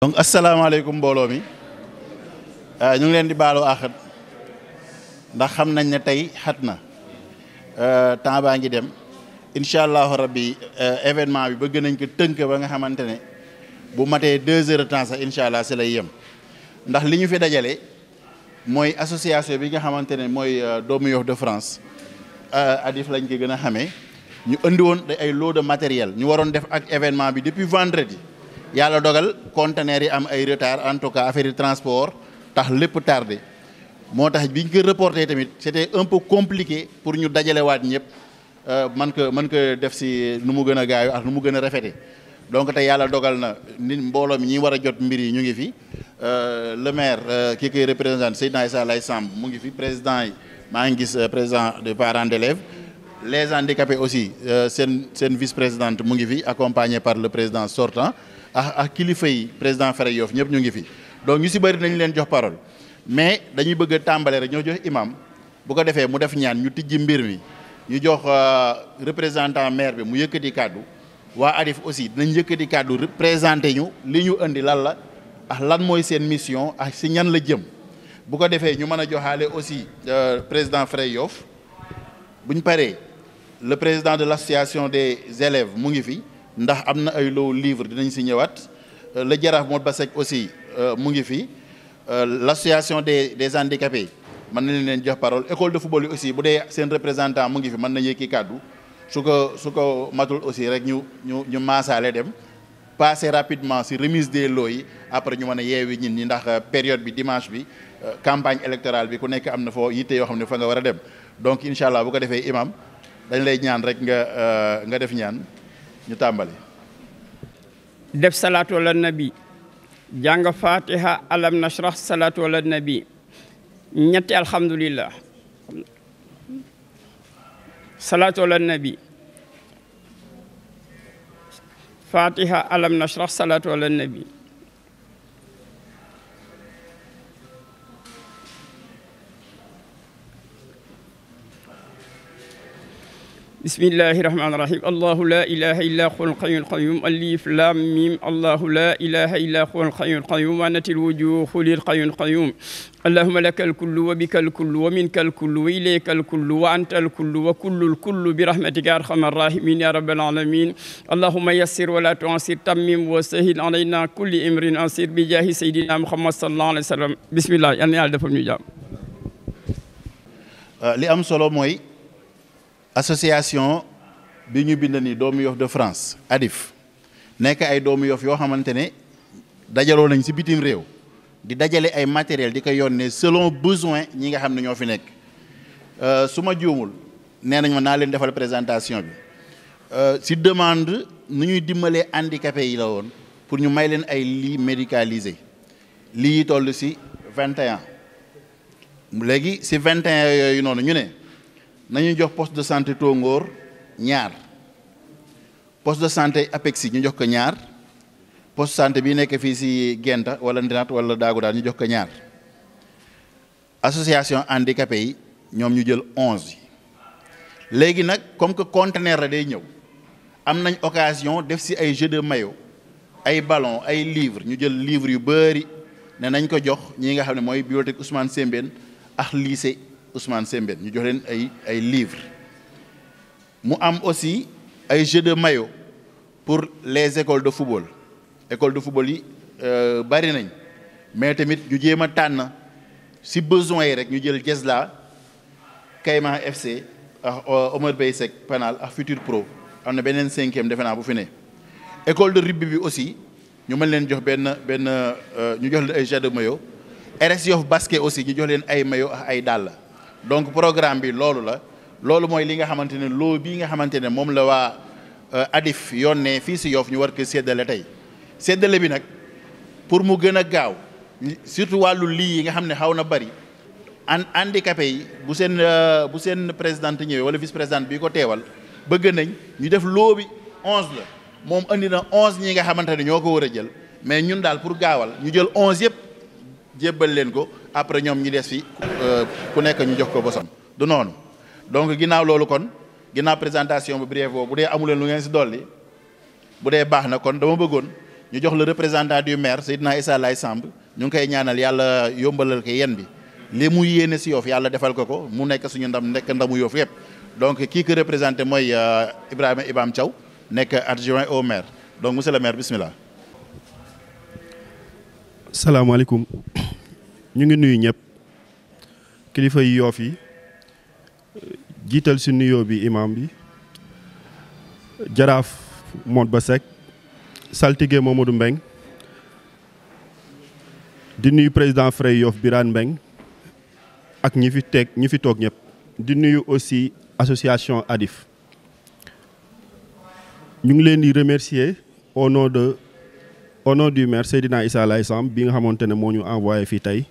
donc asalaamaaleykum mbooloo mi ñu ngi leen di baalu àq ndax xam nañ ne tey xat na temps baa ngi dem incha allahu rabbi événement bi bëgg nañ ko tënk ba nga xamante ne bu matee 2 heures de temps sax incha allah si lay yem ndax li ñu fi dajale mooy association bi nga xamante ne mooy Doomu Yoff de France ADIF lañ ko gën a xamee ñu indi woon ay lot de matériel ñu waroon def ak événement bi depuis vendredi yàlla dogal conteneurs yi am ay retard en tout cas affaire de transport tax lépp tardé moo tax biñ ko reporté tamit c'était un peu compliqué pour ñu dajalewaat ñëpp mën ko def si nu mu gën a gaaw ak nu mu gën a rafete donc tey yàlla dogal na nit mbooloo mi ñi war a jot mbir yi ñu ngi fi le maire ki koy représenté Seydina Issa Laye Samb mu ngi fi président yi maa ngi gis président des parents d'élèves les handicapés aussi seen vice-présidente mu ngi fi accompagné par le président sortant ak kilifa yi président Fere Yoff ñëpp ñu ngi fi donc ñu si bëri nañu leen jox parole mais dañuy bëgg a tàmbale rek ñoo jox imam bu ko defee mu def ñaan ñu tijji mbir mi ñu jox représentant maire bi mu yëkkati kàddu waa ADIF aussi dinañ yëkkati kàddu représenté ñu li ñu indi lan la ak lan mooy seen mission ak si ñan la jëm bu ko defee ñu mën a joxaale aussi président Fere Yoff bu ñu paree le président de l'association des élèves mu ngi fi ndax am na ay loo livre dinañ si ñëwaat le jaraaf Modou Bassek aussi mu ngi fi l'association des handicapés mën nañ leen jox parole école de football yi aussi bu dee seen représentant mu ngi fi mën na yëkki kàddu su ko matul aussi rek ñu maasaale dem passer rapidement si remise des lots yi après ñu mën a yeewi ñin ñi ndax période bi dimanche bi campagne électorale bi ku nekk am na foo yitte yoo xam ne fa nga war a dem donc incha allah bu ko defee imam dañ lay ñaan rek nga def ñaan ñu tàmbali. def salaatu ala nabi jàng fatiha alam nashrah salaatu ala nabi ñetti alhamdulillah salaatu ala nabi fatiha alam nashrah salaatu ala nabi bismillahi rahmaani rahim allahu la ilaha illa huwal hayyul qayyum alif lam mim allahu la ilaha illa huwal hayyul qayyum wa natil wujuhu lil hayyul qayyum allahumma lakal kullu wa bikal kullu wa minkal kullu wa ilaykal kullu wa antal kullu wa kullul kullu bi rahmatika arhamar rahimin ya rabbal alamin allahumma yassir wa la tu'assir tammim wa sahhil alayna kulli imrin asir bi jahi sayyidina muhammad sallallahu alayhi wa sallam bismillah yal na yàlla defal ñu jàmm. li am solo mooy association bi ñu bind ni Doomu Yoff de France ADIF nekk ay Doomu Yoff yoo xamante ne dajaloo nañ ci bitim réew di dajale ay matériel di ko yónnee selon besoin ñi nga xam ne ñoo fi nekk su ma juumul nee nañ ma naa leen defal présentation bi ci demande nu ñuy dimbalee handicapé yi la woon pour ñu may leen ay lits médicalisés lii yi toll ci 21 léegi ci 21 yooyu noonu ñu ne nañu jox poste de santé Tongoor ñaar poste de santé Apexi ñu jox ko ñaar poste de santé bi nekk fii ci Genta wala Ndinat wala Daagu daal ñu jox ko ñaar association handicapé yi ñoom ñu jël 11 yi léegi nag comme que conteneur la day ñëw am nañ occasion def ci ay jeux de maillot ay ballon ay livres ñu jël livres yu bari ne nañ ko jox ñi nga xam ne mooy bibliothèque Ousmane Sembène ak lycée Ousmane Sembène ñu jox leen ay livres mu am aussi ay jeux de maillot pour les écoles de football yi bari nañ mais tamit ñu jéem a tànn si besoin yi rek ñu jël Jesla Kayma FC ak Omar Bey Seck Penal ak Futur Pro am na beneen 5e defe naa bu fi ne école de rugby bi aussi ñu mën leen jox benn ñu jox leen ay jeux de maillot RS Yoff basket aussi ñu jox leen ay maillot ak ay dàll. donc programme bi loolu mooy li nga xamante ne loo bii nga xamante ne moom la waa ADIF yónnee fii si Yoff ñu war ko séddale tey séddale bi nag pour mu gën a gaaw surtout wàllu lii yi nga xam ne xaw na bari handicapé yi bu seen présidente ñëwee wala vice présidente bi ko teewal bëgg nañ ñu def loo bi 11 la moom andi na 11 ñi nga xamante ne ñoo ko war a jël mais ñun daal pour gaawal ñu jël 11 yëpp jébbal leen ko après ñoom ñi des fi ku nekk ñu jox ko bosam du noonu donc ginnaaw loolu kon ginnaaw présentation bu brève boobu bu dee amuleen lu ngeen si dolli bu dee baax na kon dama bëggoon ñu jox le représentant du maire Seydina Issa Laye Samb ñu ngi koy ñaanal yàlla yombalal ko yen bi li mu yéene si Yoff yàlla defal ko mu nekk suñu ndam nekk ndamu Yoff yëpp donc kii ko représenté mooy Ibrahima Ibam Thiaw nekk adjoint au maire donc monsieur le maire bismillah. salaamaaleykum ñu ngi nuyu ñëpp kilifa yi Yoff yi jiital si nuyoo bi imam bi jaraaf Modba Seck saltige Mamadou Mbeng di nuyu président Frey Yoff Birane Mbeng ak ñi fi toog ñëpp di nuyu aussi association ADIF ñu ngi leen di remercier au nom du maire Seydina Issa Laye Samb bi nga xamante ne moo ñu envoyé fii tey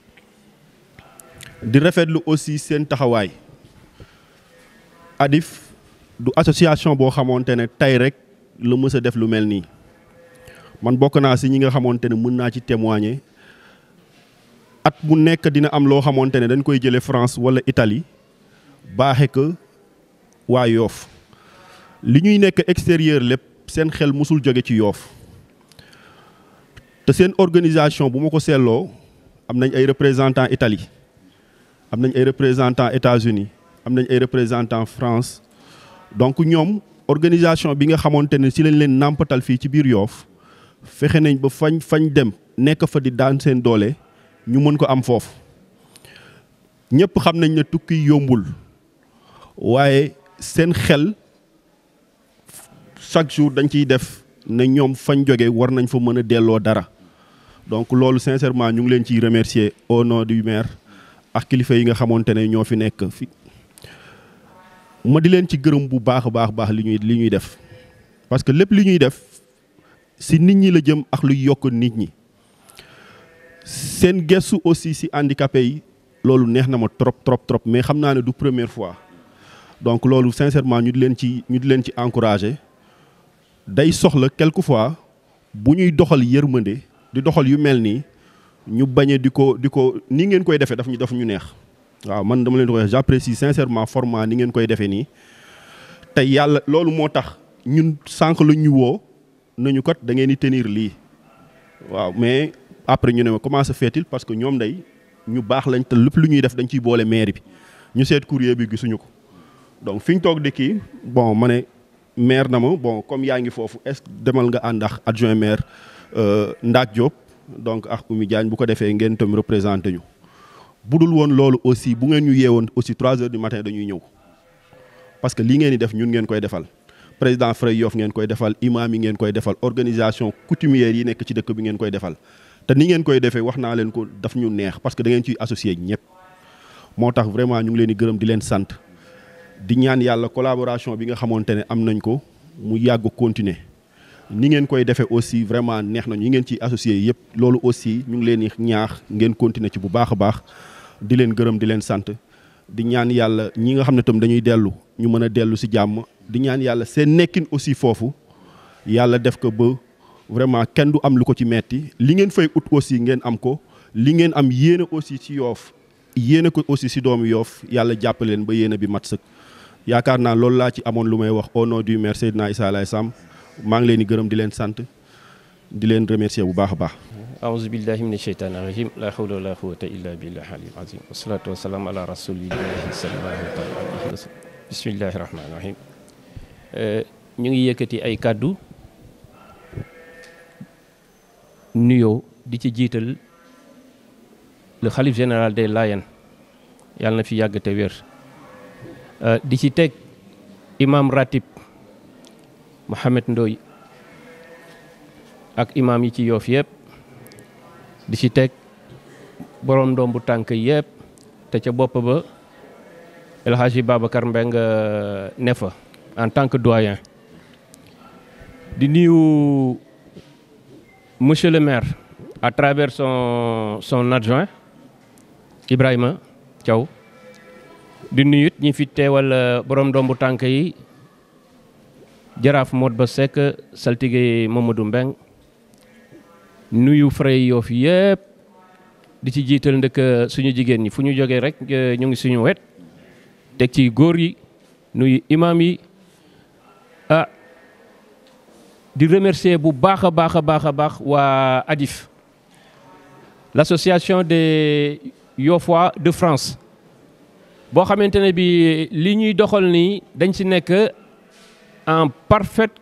di rafetlu aussi seen taxawaay ADIF du association boo xamante ne tey rek la mës a def lu mel nii man bokk naa si ñi nga xamante ne mën naa ci témoigner at bu nekk dina am loo xamante ne dañ koy jëlee France wala Italie baaxe ko waa Yoff li ñuy nekk extérieur lépp seen xel musul jóge ci Yoff te seen organisation bu ma ko seetloo am nañ ay représentants Italie am nañ ay représentants États-Unis am nañ ay représentants France donc ñoom organisation bi nga xamante ne si lañ leen nàmpatal fii ci biir Yoff fexe nañ ba fañ dem nekk fa di daan seen doole ñu mën ko am foofu ñëpp xam nañ ne tukki yombul waaye seen xel chaque jour dañ ciy def ne ñoom fañ jóge war nañ fa mën a delloo dara donc loolu sincèrement ñu ngi leen ciy remercier au nom du maire ak kilifa yi nga xamante ne ñoo fi nekk fi ma di leen ci gërëm bu baax a baax li ñuy def parce que lépp li ñuy def si nit ñi la jëm ak luy yokk nit ñi seen gëstu aussi si handicapé yi loolu neex na ma trop mais xam naa ne du première fois donc loolu sincèrement ñu di leen ci encourager day soxla quelquefois bu ñuy doxal yërmande di doxal yu mel nii ñu bañe di ko ni ngeen koy defee daf ñu neex waaw man dama leen di wax j'apprécie sincèrement format ni ngeen koy defee nii tey yàlla loolu moo tax ñun sànq la ñu woo nañu kat da ngeen di tenir lii waaw mais après ñu ne ma comment se fait-il parce que ñoom day ñu baax lañ te lépp lu ñuy def dañ ciy boole mairie bi ñu seet courrier bi gisuñu ko donc fi ñu toog di kii bon ma ne maire na ma bon comme yaa ngi foofu est-ce que demal nga ànd ak adjoint maire Ndaak Diop donc ak Oumy Diagne bu ko defee ngeen tam représenté ñu bu dul woon loolu aussi bu ngeen ñu yeewoon aussi 3 heures du matin dañuy ñëw parce que lii ngeen di def ñun ngeen koy defal président Frey Yoff ngeen koy defal imam yi ngeen koy defal organisation coutumière yi nekk ci dëkk bi ngeen koy defal te ni ngeen koy defee wax naa leen ko daf ñu neex parce que da ngeen ciy associé ñëpp moo tax vraiment ñu ngi leen di gërëm di leen sant di ñaan yàlla collaboration bi nga xamante ne am nañ ko mu yàgg continuer ni ngeen koy defee aussi vraiment neex nañu ñi ngeen ciy associé yëpp loolu aussi ñu ngi leen di ñaax ngeen continuer ci bu baax a baax di leen gërëm di leen sant di ñaan yàlla ñi nga xam ne tam dañuy dellu ñu mën a dellu si jàmm di ñaan yàlla seen nekkin aussi foofu yàlla def ko ba vraiment kenn du am lu ko ci metti li ngeen fay ut aussi ngeen am ko li ngeen am yéene aussi ci Yoff yéene ko aussi si doomu Yoff yàlla jàppale leen ba yéene bi mat sëkk yaakaar naa loolu laa ci amoon lu may wax au nom du maire Seydina Issa Laye Samb maa ngi leen di gërëm di leen sant di leen remercier bu baax a baax. aouzu billahi mina sheytaani rajim la hawla wala quwwata illa billahi aliyil azim wasalaatu wasalaam ala rasulillahi sallallahu alayhi wa sallam bismillahi rahmaani rahim ñu ngi yëkkati ay kàddu nuyoo di ci jiital le khalife général des Layènes yàlla na fi yàgg te wér di ci teg imam ratib Mohamed Ndoye ak imam yi ci Yoff yëpp di ci teg borom ndombu tànk yëpp te ca bopp ba El Hadji Babacar Mbeng ne fa en tant que doyen di nuyu monsieur le maire à travers son adjoint Ibrahima Thiaw di nuyu it ñi fi teewal borom ndombu tànk yi jaraaf Modba Seck saltige Mamadou Mbeng nuyu Frey Yoff yëpp di ci jiital ndëkk suñu jigéen ñi fu ñu jógee rek ñu ngi suñu wet teg ci góor yi nuyu imam yi di remercier bu baax a baax a baax a baax waa ADIF, l'association des Yofois de France, boo xamante ne bi li ñuy doxal nii dañ ci nekk en parfaite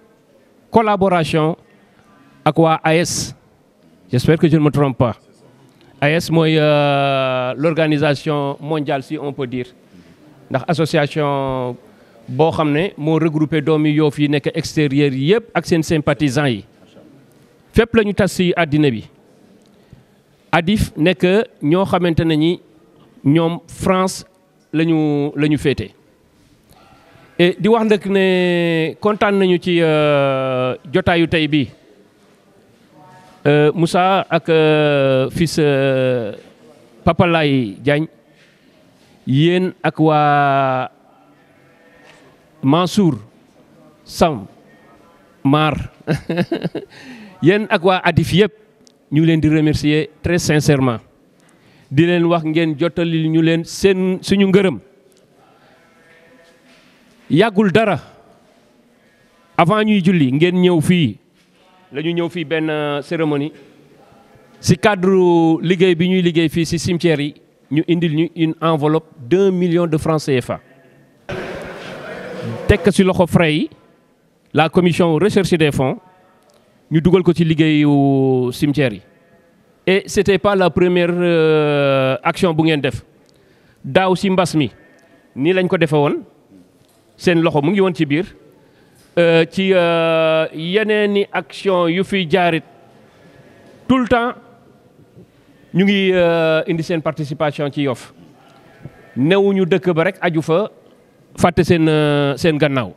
collaboration ak waa AES. J'espère que je ne me trompe pas. AES mooy l'organisation mondiale, si on peut dire, ndax association boo xam ne moo regroupé doomi Yoff yi nekk extérieur yëpp ak seen sympathisants yi fépp la ñu tas ci àddina bi. ADIF nekk ñoo xamante ne ñi ñoom France la ñu féete. et di wax nag ne kontaan nañu ci jotaayu tey bi Moussa ak fils Papa Laye Diagne, yéen ak waa Mansour Sam Mar yéen ak waa ADIF yëpp ñu ngi leen di remercier très sincèrement, di leen wax ngeen jottali ñu leen seen suñu ngërëm. Yàggul dara avant ñuy julli ngeen ñëw fii la ñu ñëw fii benn cérémonie ci cadre liggéey bi ñuy liggéey fii ci cimetière yi, ñu indil ñu une enveloppe d'1 million de francs CFA. tekk ci loxo frais yi la commission recherche des fonds ñu dugal ko ci liggéeyu cimetière yi. et c'était pas la première action bu ngeen def. daaw ci mbas mi nii lañ ko defe woon, seen loxo mu ngi woon ci biir. ci yeneeni action yu fi jaarit tout le temps ñu ngi indi seen participation ci Yoff. newuñu dëkk ba rek aju fa fàtte seen gannaaw,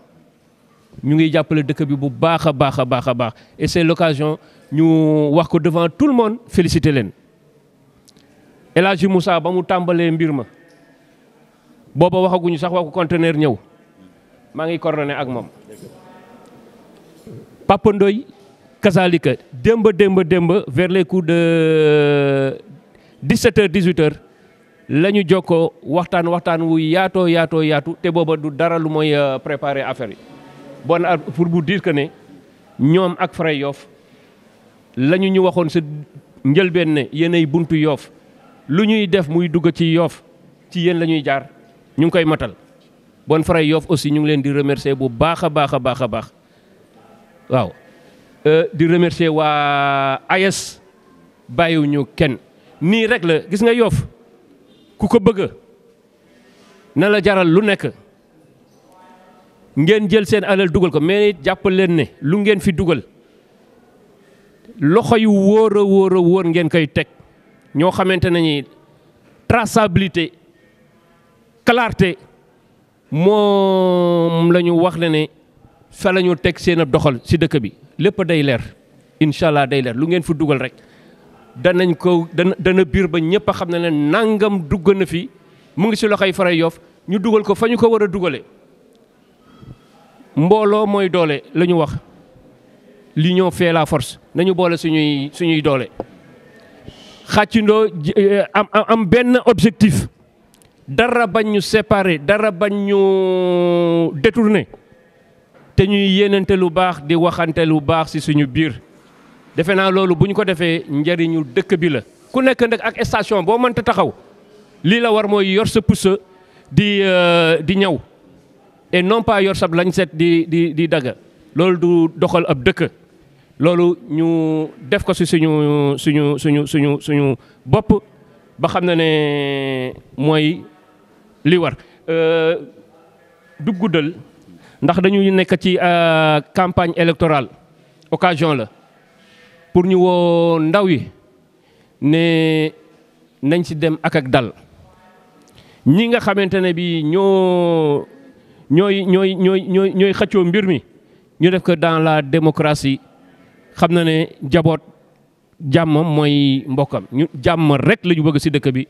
ñu ngi jàppale dëkk bi bu baax a baax a baax a baax. et c'est l'occasion ñu wax ko devant tout le monde, féliciter leen. El Hadji Moussa ba mu tàmbalee mbir ma booba waxaguñu sax waxu conteneur ñëw, maa ngi coordonné ak moom. Papa Ndoye kazalika démb vers les coups de 17h 18h la ñu jokkoo waxtaan wu yaatu te booba du dara lu mooy préparer affaire yi. bon pour vous dire que ne ñoom ak Frère Yoff la ñu waxoon sa njëlbeen ne yéenay buntu Yoff, lu ñuy def muy dugg ci Yoff ci yéen la ñuy jaar, ñu ngi koy matal. bon Frère Yoff aussi ñu ngi leen di remercier bu baax a baax a baax a baax. waaw di remercier waa AES bàyyiwuñu kenn. nii rek la gis nga Yoff ku ko bëgg na la jaral lu nekk ngeen jël seen alal dugal ko, mais jàpp leen ne lu ngeen fi dugal loxo yu wóor a wóor ngeen koy teg, ñoo xamante ne ni traçabilité clarté moom la ñu wax ne fa la ñu teg seen a doxal ci dëkk bi. lépp day leer, incha allah day leer. lu ngeen fi dugal rek danañ ko dana biir ba ñëpp a xam ne leen nangam dugg na fi mu ngi ci loxoy Frère Yoff, ñu dugal ko fa ñu ko war a dugale. mbooloo mooy doole la ñu wax, l'union fait la force. nañu boole suñuy doole, xàccindoo am benn objectif, dara bañ ñu séparer, dara bañ ñu détourner, te ñuy yéenante lu baax di waxante lu baax ci suñu biir. defe naa loolu bu ñu ko defee njëriñu dëkk bi la. ku nekk nag ak station boo mënta taxaw lii la war mooy yor sa pousse di ñaw, et non pas yor sab lañ set di dagga. loolu du doxal ab dëkk. loolu ñu def ko ci suñu bopp ba xam ne mooy li war. du guddal ndax dañu nekk ci campagne électorale, occasion la pour ñu woo ndaw yi ne nañ ci dem ak dal. ñi nga xamante ne bi ñooy xëccoo mbir mi ñu def ko dans la démocratie. xam na ne jaboot jàmmam mooy mbokkam, ñu jàmm rek la ñu bëgg ci dëkk bi.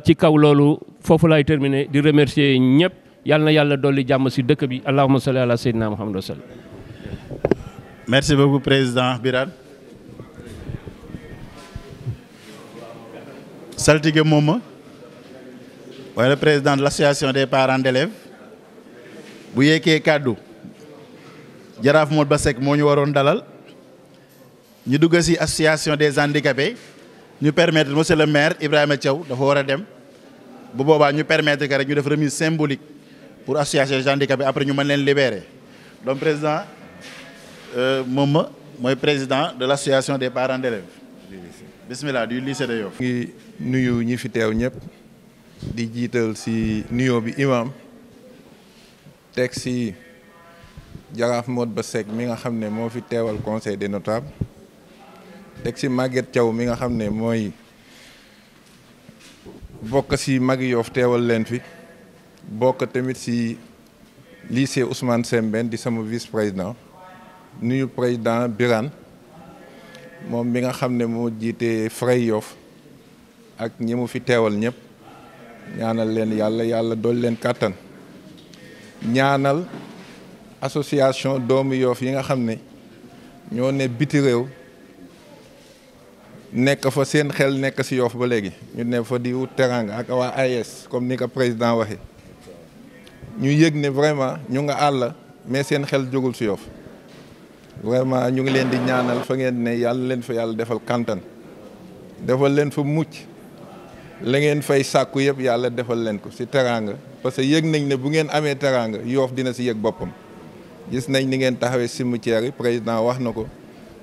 ci kaw loolu foofu laay terminer di remercier ñëpp. yàlla na yàlla dolli jàmm ci dëkk bi. allahumma salli ala sayyidina Muhammad wa sallam. merci beaucoup président Birane. saltige mooma mooy le président de l'association des parents d'élèves bu yekkee kàddu Jaraaf Modou Ba Seck moo ñu waroon dalal ñu dugg ci association des handicapés ñu permettre monsieur le maire Ibrahima Thiaw dafa war a dem bu boobaa ñu permettre que rek ñu def remise symbolique pour association des handicapés après ñu mën leen libérer donc président moom mooy président de l'association des parents d'élèves bismillah du lycée de Yoff. ngi nuyu ñi fi teew ñëpp di jiital ci nuyoo bi imam teg ci Jaraaf Modou Ba Seck mi nga xam ne moo fi teewal conseil des notables teg ci Maguette Thiaw mi nga xam ne mooy bokk ci magi Yoff teewal leen fi bokk tamit ci lycée Ousmane Sembène di sama vice président nuyu président Birane moom mi nga xam ne moo jiite Frey Yoff ak ñi mu fi teewal ñëpp ñaanal leen yàlla dool leen kàttan ñaanal association doomu Yoff yi nga xam ne ñoo ne biti réew nekk fa seen xel nekk ci Yoff ba léegi ñu ne fa di wut teranga ak waa AES comme ni ko président waxe ñu yëg ne vraiment ñu nga àll mais seen xel jógul ci Yoff vraiment ñu ngi leen di ñaanal fa ngeen ne yàlla leen fa yàlla defal kantan defal leen fa mucc la ngeen fay sàkku yëpp yàlla defal leen ko ci teranga parce que yëg nañ ne bu ngeen amee teranga Yoff dina ci yëg boppam gis nañ ni ngeen taxawee cimetière yi président wax na ko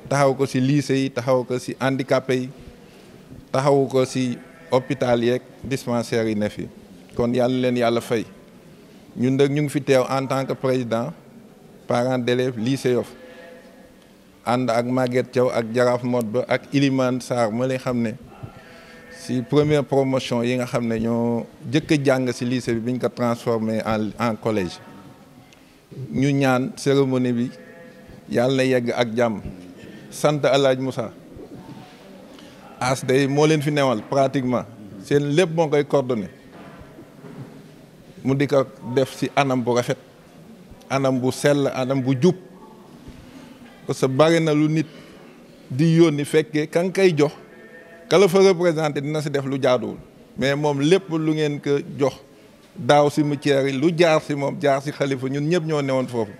taxaw ko ci lycée yi taxaw ko ci handicapé yi taxaw ko ci hôpital yeeg dispensaires yi ne fi kon yàlla leen yàlla fay ñun nag ñu ngi fi teew en tant que président parent d'élèves lycée Yoff ànd ak Maguette Thiaw ak Jaraaf Modou Ba ak Ilimane Sarr ma lay xam ne ci première promotion yi nga xam ne ñoo jëkk a jàng ci lycée bi biñ ko transformé en collège ñu ñaan cérémonie bi yàlla na yegg ak jàmm sant Alaaji Moussa as day moo leen fi newal pratiquement seen lépp moo koy coordonné mu di ko def ci anam bu rafet anam bu sell anam bu jub parce que bari na lu nit di yónni fekkee ka nga koy jox ka la fa représenté dina ci def lu jaaduwul mais moom lépp lu ngeen ko jox daaw cimetière yi lu jaar ci moom jaar ci xalifa ñun ñëpp ñoo newoon foofu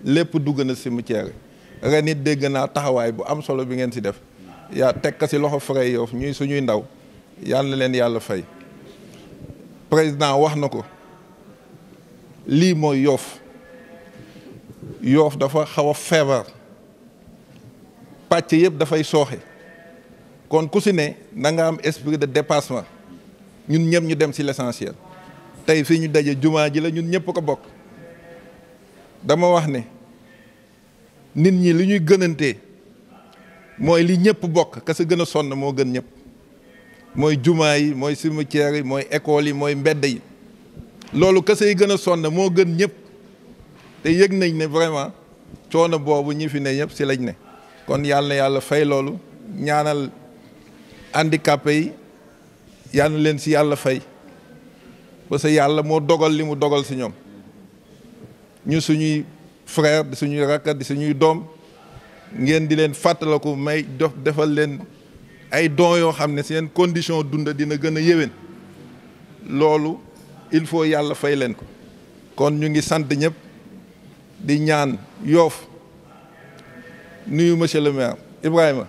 lépp dugg na cimetière yi ren it dégg naa taxawaay bu am solo bi ngeen ci def yaa teg ko ci loxo Frey Yoff ñuy suñuy ndaw yàlla na leen yàlla fay président wax na ko lii mooy Yoff Yoff dafa xaw a feebar pàcc yëpp dafay sooxe kon ku ci ne na nga am esprit de dépassement ñun ñëpp ñu dem ci l'essentiel tey fii ñu daje jumaa ji la ñun ñëpp ko bokk dama wax ne nit ñi li ñuy gënantee mooy li ñëpp bokk ka sa gën a sonn moo gën ñëpp mooy jumaa yi mooy cimetière yi mooy école yi mooy mbedd yi loolu ka say gën a sonn moo gën ñëpp te yëg nañ ne vraiment coono boobu ñi fi ne ñëpp ci lañ ne kon yàlla na yàlla fay loolu ñaanal handicapé yi yàlla leen ci yàlla fay parce que yàlla moo dogal li mu dogal ci ñoom ñu suñuy frère di suñuy rakk di suñuy doom ngeen di leen fàttaliku may defal leen ay dons yoo xam ne seen condition dund dina gën a yéwén loolu il faut yàlla fay leen ko kon ñu ngi sant ñëpp di ñaan Yoff nuyu monsieur le maire Ibrahima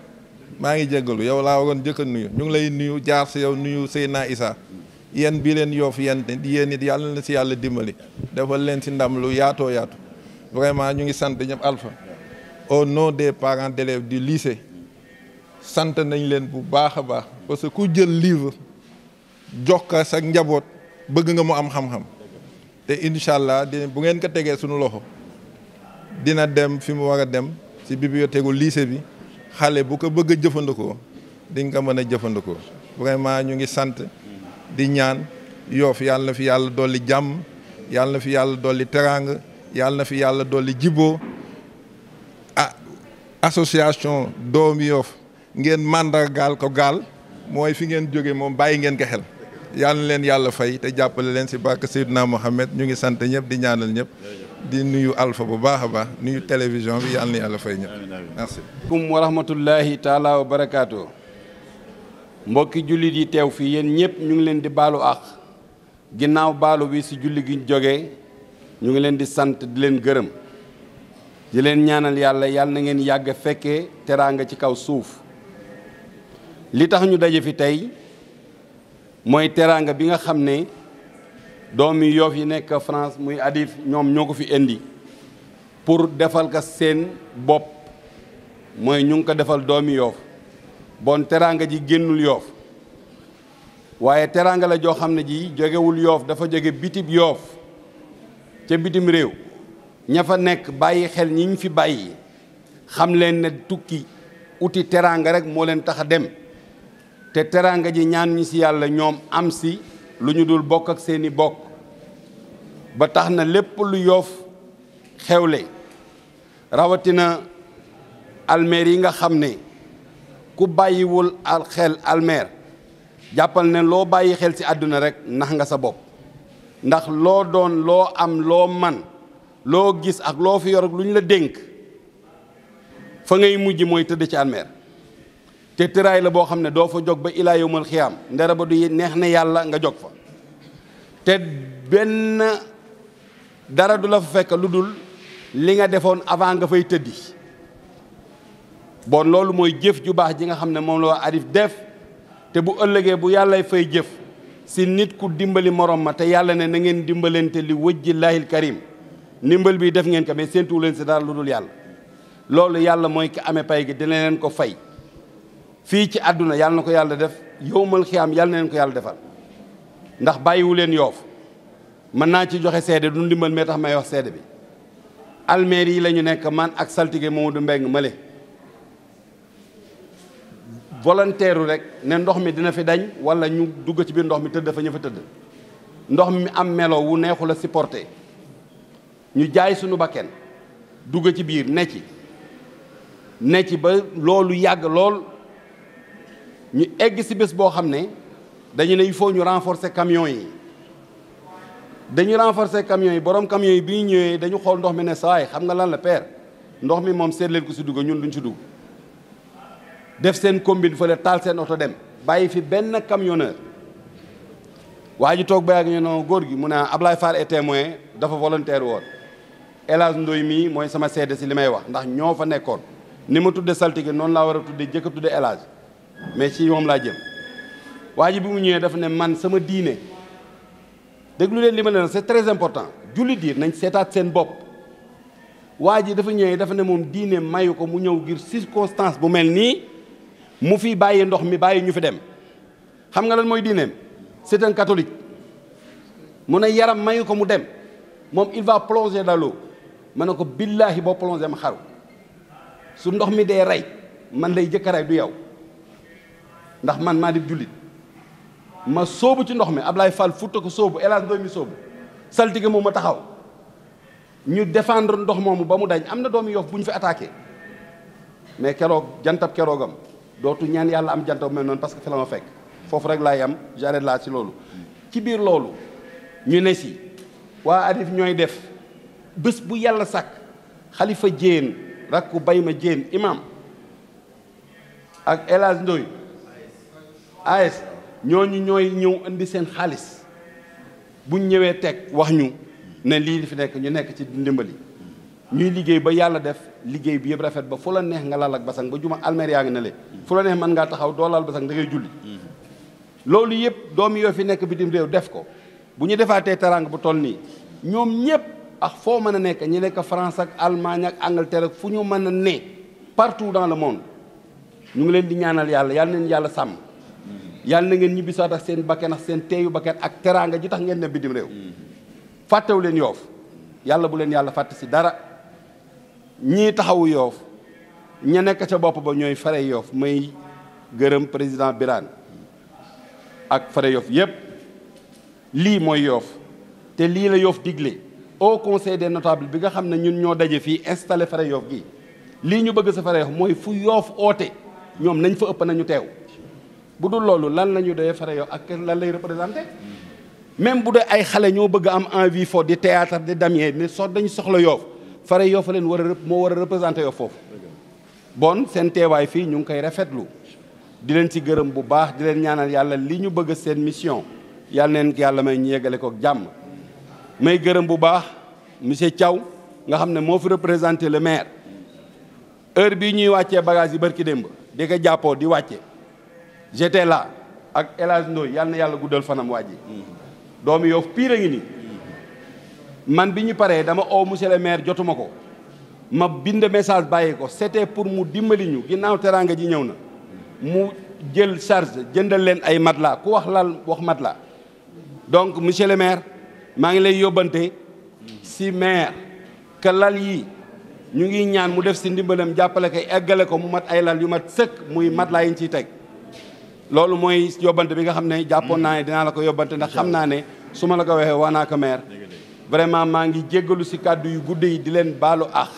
maa ngi jéggalu yow laa waroon jëkk a nuyu ñu ngi lay nuyu jaar ci yow nuyu Seyna Issa yéen bii leen Yoff yéen yéen it yàlla na ci yàlla dimbali defal leen ci ndam lu yaatoo yaatu vraiment ñu ngi sant ñëpp Alpha au nom des parents d'élèves du lycée sant nañ leen bu baax a baax parce que ku jël livre jox ko sa njaboot bëgg nga mu am xam-xam te incha allah bu ngeen ko tegee suñu loxo dina dem fi mu war a dem ci bibliothèque lycée bi xale bu ko bëgg a jëfandikoo di nga ko mën a jëfandikoo vraiment ñu ngi sant di ñaan Yoff yàlla na fi yàlla dolli jàmm yàlla na fi yàlla dolli teraanga yàlla na fi yàlla dolli jiboo association doomu Yoff ngeen màndargaal ko gaal mooy fi ngeen jóge moom bàyyi ngeen ko xel yàlla na leen yàlla fay te jàppale leen ci barke Seydina Mohamed ñu ngi sant ñëpp di ñaanal ñëpp di nuyu Alpha bu baax a baax nuyu télévision bi yàlla na yàlla fay ñëpp merci. kum wa rahmatullahi taala wa barakaatu. mbokki jullit yi teew fii yéen ñëpp ñu ngi leen di baalu àq ginnaaw baalu bi ci julli gi ñu jógee ñu ngi leen di sant di leen gërëm di leen ñaanal yàlla yàlla na ngeen yàgg fekkee teraanga ci kaw suuf. li tax ñu daje fi tey mooy teraanga bi nga xam ne doomi Yoff yi nekk France muy Adif ñoom ñoo ko fi indi pour defal ko seen bopp, mooy ñu ngi ko defal doomi Yoff. bon teraanga ji génnul Yoff waaye teraanga la joo xam ne ji jógewul Yoff, dafa jóge bitib Yoff ca bitim réew. ña fa nekk bàyyi xel ñi ñu fi bàyyi xam leen ne tukki uti teraanga rek moo leen tax a dem, te teraanga ji ñaan ñi si yàlla ñoom am si lu ñu dul bokk ak seeni bokk, ba tax na lépp lu Yoff xewle rawatina almeer yi nga xam ne ku bàyyiwul xel almeer jàppal ne loo bàyyi xel ci àdduna rek nax nga sa bopp. ndax loo doon loo am loo man loo gis ak loo fi yor ak lu ñu la dénk fa ngay mujj mooy tëdd ci almeer, te tëraay la boo xam ne doo fa jóg ba ilaa yawmal xiyaam, ndera ba du neex ne yàlla nga jóg fa, te benn dara du la fa fekk lu dul li nga defoon avant nga fay tëddi. bon loolu mooy jëf ju baax ji nga xam ne moom la waa Adif def, te bu ëllëgee bu yàllay fay jëf si nit ku dimbali morom ma, te yàlla ne na ngeen dimbalante li wajjillahil karim, ndimbal bi def ngeen ko mais séentuwu leen si dara lu dul yàlla. loolu yàlla mooy ki amee pay gi dina leen ko fay fii ci àdduna, yàlla na ko yàlla def, yowmal xiyaam yàlla na leen ko yàlla defal. ndax bàyyiwu leen Yoff, mën naa ci joxe seede du ndimbal mee tax may wax seede bi. almeer yi la ñu nekk man ak saltige Mamadou Mbeng male volontaire rek ne ndox mi dina fi dañ wala ñu dugg ci biir ndox mi tëdd fa ñu fa tëdd, ndox mi am melo wu neexu la supporter, ñu jaay suñu bakken dugg ci biir ne ci ba loolu yàgg lool. ñu egg si bés boo xam ne dañu ne il faut ñu renforcer camions yi. dañu renforcer camions yi, borom camions yi bi ñu ñëwee dañu xool ndox mi ne sawaay xam nga lan la père, ndox mi moom seet leen ko si dugg, ñun duñ si dugg. def seen combine fële taal seen oto dem bàyyi fi benn camionneur. waa ji toog ba yàgg ñu ne góor gi mu ne Ablaye Fall est témoin, dafa volontaire woon. El Hadj Ndoye mii mooy sama seede si li may wax, ndax ñoo fa nekkoon. ni ma tudde saltige noonu laa war a tudde jëkk a tudde El Hadj, mais ci moom laa jëm. waa ji bi mu ñëwee dafa ne man sama diine, déglu leen li ma leen, c'est très important, jullit yi nañ seetaat seen bopp. waa ji dafa ñëwee dafa ne moom diine mayu ko mu ñëw ngir circonstance bu mel nii mu fi bàyyi ndox mi bàyyi ñu fi dem. xam nga lan mooy diineem? c'est un catholique. mu ne yaram mayu ko mu dem, moom il va plonger dans l'eau. ma ne ko billaahi boo plongé ma xaru, su ndox mi dee rey man lay jëkk a rey du yow, ndax man maa di jullit. ma sóobu ci ndox mi, Ablaye Fall futta ko sóobu, El Hadj Ndoye mi sóobu, saltige moom ma taxaw ñu défendre ndox moomu ba mu dañ. am na doomi Yoff bu ñu fi attaqué, mais keroog jantab keroogam dootu ñaan yàlla am jantab mel noonu, parce que fi la ma fekk. foofu rek laay am, j'arrête là ci loolu. ci biir loolu ñu ne si waa Adif ñooy def bés bu yàlla sàkk, Xalifa Jéen rakku bay ma Jéen imam ak El Hadj Ndoye AS ñooñu ñooy ñëw indi seen xaalis, buñ ñëwee teg wax ñu ne lii di fi nekk, ñu nekk ci ndimbali, ñuy liggéey ba yàlla def liggéey bi yëpp rafet ba fu la neex nga lal ak basang ba juma almeer yaa ngi ne le fu la neex mën ngaa taxaw doo lal basang da ngay julli. loolu yëpp doomi yoo fi nekk bitim réew def ko. bu ñu defaatee teraanga bu toll nii ñoom ñëpp ak foo mën a nekk, ñi nekk France ak Allemagne ak Angleterre ak fu ñu mën a ne partout dans le monde, ñu ngi leen di ñaanal yàlla, yàlla neen yàlla sàmm. yàlla na ngeen ñibbisaat ak seen bakken ak seen teeyu bakken ak teraanga ji tax ngeen ne bitim réew. fàttewu leen Yoff, yàlla bu leen yàlla fàtte si dara. ñii taxawu Yoff ña nekk ca bopp ba ñooy fare Yoff, may gërëm président Birane ak fare Yoff yépp. lii mooy Yoff, te lii la Yoff digle. au conseil des notables bi nga xam ne ñun ñoo daje fii installé fare Yoff gi, lii ñu bëgg sa fare Yoff mooy fu Yoff oote ñoom nañ fa ëpp nañu teew. bu dul loolu lan la ñu doyee fare Yoff ak lan lay représenté? même bu dee ay xale ñoo bëgg am envie fo di théâtre di damier ne dañu soxla Yoff, fare Yoff leen war a moo war a représenté Yoff foofu. bon seen teewaay fii ñu ngi koy rafetlu, di leen ci gërëm bu baax, di leen ñaanal yàlla li ñu bëgg seen mission yàlla neen yàlla may ñu yeggale ko jàmm. may gërëm bu baax monsieur Thiaw nga xam ne moo fi représenté le maire heure bii ñuy wàccee bagage yi barki démb di ko jàppoo di wàcce j'étais là ak El Hadj Ndoye yàlla na yàlla guddal fanam waa ji doomu Yoff pire a ngi nii man bi ñu paree dama oo monsieur le maire jotuma ko ma bind message bàyyi ko c'était pour mu dimbali ñu ginnaaw teraanga ji ñëw na mu jël charge jëndal leen ay matelas ku wax lal wax matelas donc monsieur le maire maa ngi lay yóbbante si maire que lal yi ñu ngi ñaan mu def si ndimbalam jàppale ko eggale ko mu mat ay lal yu mat sëkk muy matelas yi ñu ciy teg loolu mooy yóbbante bi nga xam ne jàppoon naa ne dinaa la ko yóbbante ndax xam naa ne su ma la ko waxee waa naa ko maire vraiment maa ngi jéggalu si kàddu yu gudd yi di leen baalu àq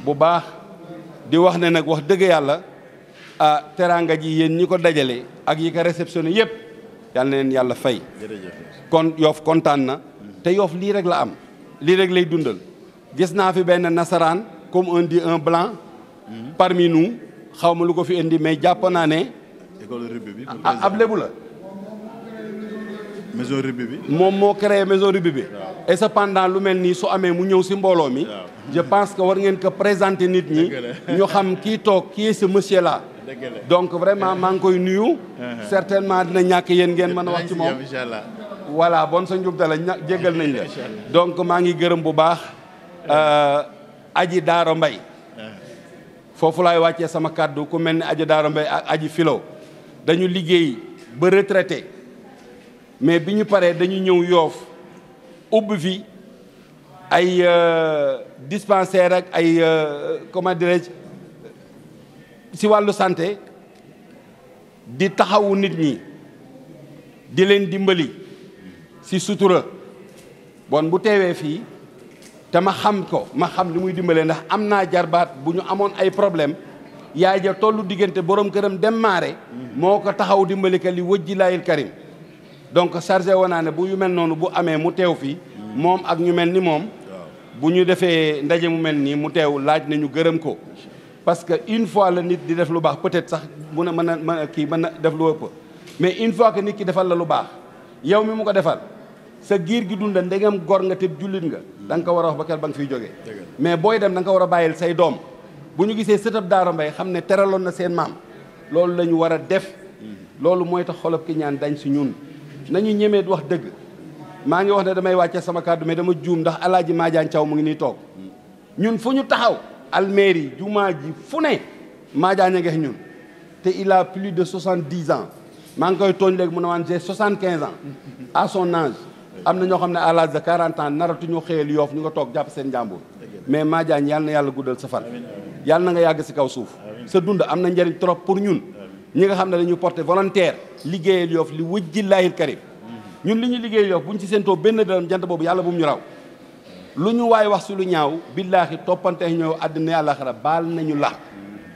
bu baax di wax ne nag wax dëgg yàlla teraanga ji yéen ñi ko dajale ak yi ko réceptionné yëpp yal na leen yàlla fay kon Yoff kontaan na te Yoff lii rek la am lii rek lay dundal gis naa fi benn nasaraan comme on dit un blanc parmi nous xaw ma lu ko fi indi mais jàpp naa ne école rugby bi ab lébu la maison rugby bi moom moo créé maison rugby bi et cependant lu mel nii su amee mu ñëw si mbooloo mi je pense que war ngeen ko présenter nit ñi ñu xam kii toog kii ce monsieur là donc vraiment maa ngi koy nuyu certainement dina ñàkk yéen ngeen mën a wax ci moom inchallah voilà bon sa njubte la jéggal nañ la donc maa ngi gërëm bu baax Aji Daaro Mbay foofu laay wàccee sama kàddu ku mel ni Aji Daaro Mbay ak Aji Filo dañu liggéey ba retraité mais bi ñu paree dañu ñëw Yoff ubbi fi ay dispensaire ak ay comment dirais-je si wàllu santé di taxawu nit ñi di leen dimbali si sutura bon bu teewee fii te ma xam ko ma xam li muy dimbalee ndax am naa jarbaat bu ñu amoon ay problème yaay ja tollu diggante borom këram dem maare moo ko taxaw dimbali ka li wëjji laayil karim donc chargé woon naa ne bu yu mel noonu bu amee mu teew fii moom ak ñu mel ni moom bu ñu defee ndaje mu mel nii mu teew laaj nañu gërëm ko parce que une fois la nit di def lu baax peut-être sax mën a kii mën na def lu ëpp mais une fois que nit ki defal la lu baax yow mi mu ko defal sa giir gi dunda ndegam gor nga te jullit nga da nga ko war a wax ba kel ba nga fiy jógee mais booy dem da nga ko war a bàyyil say doom bu ñu gisee sëtab Daaro Mbay xam ne teraloon na seen maam loolu la ñu war a def loolu mooy tax xolob ki ñaan dañ si ñun nañu ñemee wax dëgg maa ngi wax ne damay wàcce sama kàddu mais dama juum ndax Alaaji Madiane Thiaw mu ngi nii toog ñun fu ñu taxaw almeri jumaa ji fu ne Madiane a ngeex ñun te il a plus de 70 ans maa ngi koy tooñ léegi mu ne waan j'ai 75 ans à son âge am na ñoo xam ne à l'âge de 40 ans naratuñu xëyal Yoff ñu nga toog jàpp seen njàmbur mais Madiane yàlla na yàlla guddal sa fan yàlla na nga yàgg si kaw suuf sa dund am na njëriñ trop pour ñun ñi nga xam ne dañu porté volontaire liggéeyal Yoff li wëjjillaahil karim ñun li ñu liggéeyal Yoff bu ñu ci séentoo benn dërëm jant boobu yàlla bu mu ñu raw lu ñu waay wax su lu ñaaw billaahi toppante ñëw àddina àllaxira baal nañu la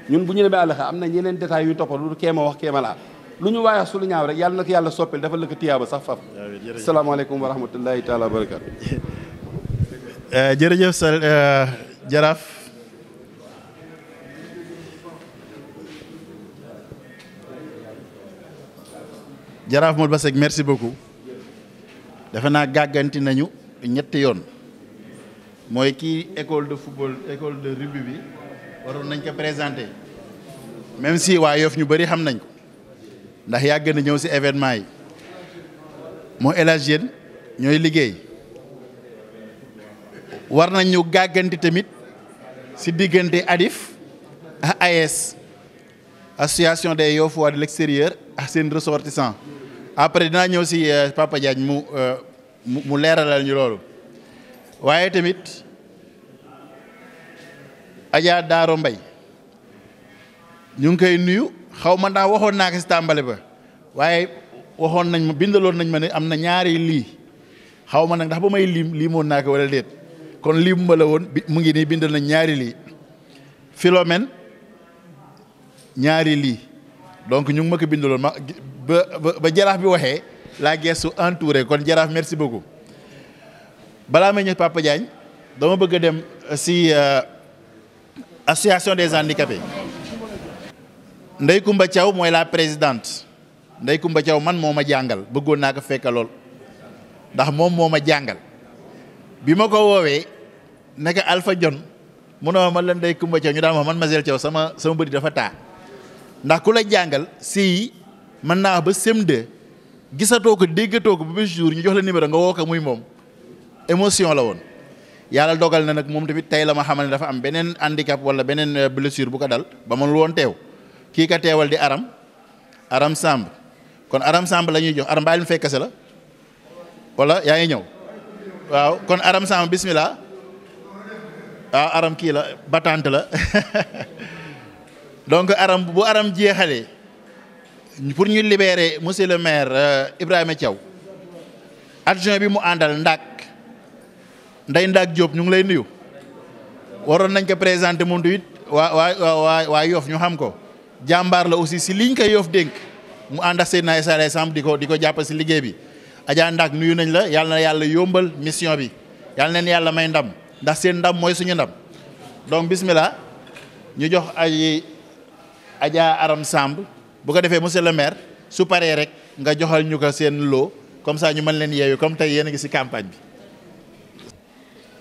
ñun bu ñu demee àllaxira am na ñeneen détails yu toppal lu keema wax keema laa lu ñu waay wax su lu ñaaw rek yàlla na ko yàlla soppil dafa la ko tiyaaba sax faf asalaamaaleykum wa rahmatullahi taala wa barakatu jërëjëf sa jaraaf jaraaf Modou Bassek merci beaucoup defe naa gàgganti nañu ñetti yoon mooy kii école de football école de rugby bi waroon nañ ko présenter même si waa Yoff ñu bëri xam nañ ko ndax yàgg na ñëw ci événement yi moo El Hadj yéen ñooy liggéey war nañ ñu gàgganti tamit ci diggante ADIF ak AES association des Yoffois de l'extérieur ak seen ressortissants après dinaa ñëw ci Papa Diagne mu leeralal ñu loolu waaye tamit Adja Daaro Mbay ñu ngi koy nuyu xaw ma ndax waxoon naa ko ci tàmbali ba waaye waxoon nañ ma bindaloon nañ ma ne am na ñaari lii xaw ma nag ndax ba may limoon naa ko wala déet kon lim ma la woon mu ngi nii bindal nañ ñaari lii Philomène ñaari lii donc ñu ngi ma ko bindaloon ma ba jaraaf bi waxee laa gestu entouré kon jaraaf merci beaucoup balaa may ñëw Papa Diagne dama bëgg a dem ci association des handicapés Ndeye Koumba Thiaw mooy la présidente Ndeye Koumba Thiaw man moo ma jàngal bëggoon naa ko fekk lool ndax moom moo ma jàngal bi ma ko woowee nekk Alpha John mu ne ma lan day Kumba Thiaw ñu daan wax man Masel Thiaw sama bëri dafa taa ndax ku la jàngal si mën naa ba CM2 gisatoo ko déggatoo ko ba bés jour ñu jox la numéro nga woo ko muy moom émotion la woon. yàlla dogal na nag moom tamit tey la ma xamal ne dafa am beneen handicap wala beneen blessure bu ko dal ba mënul woon teew kii ka teewal di Aram Samb kon Aram Samb la ñuy jox Aram bàyyi lu fekk kese la wala yaa ngi ñëw waaw kon Aram Samb bismillah waaw Aram kii la battante la donc Aram bu Aram jeexalee pour ñu libérer monsieur le maire Ibrahima Thiaw adjoint bi mu àndal Ndeye Ndak Diop ñu ngi lay nuyu waroon nañ ko présenter moom tamit waa Yoff ñu xam ko jàmbaar la aussi si liñ ko Yoff dénk mu ànd ak Seydina Issa Laye Samb di ko jàppal si liggéey bi Adja Ndak nuyu nañ la yàlla na yàlla yombal mission bi yàlla neen yàlla may ndam ndax seen ndam mooy suñu ndam donc bismillah ñu jox ay Adja Aram Samb bu ko defee monsieur le maire su paree rek nga joxal ñu ko seen loo comme ça ñu mën leen yeewu comme tey yéen a ngi si campagne bi.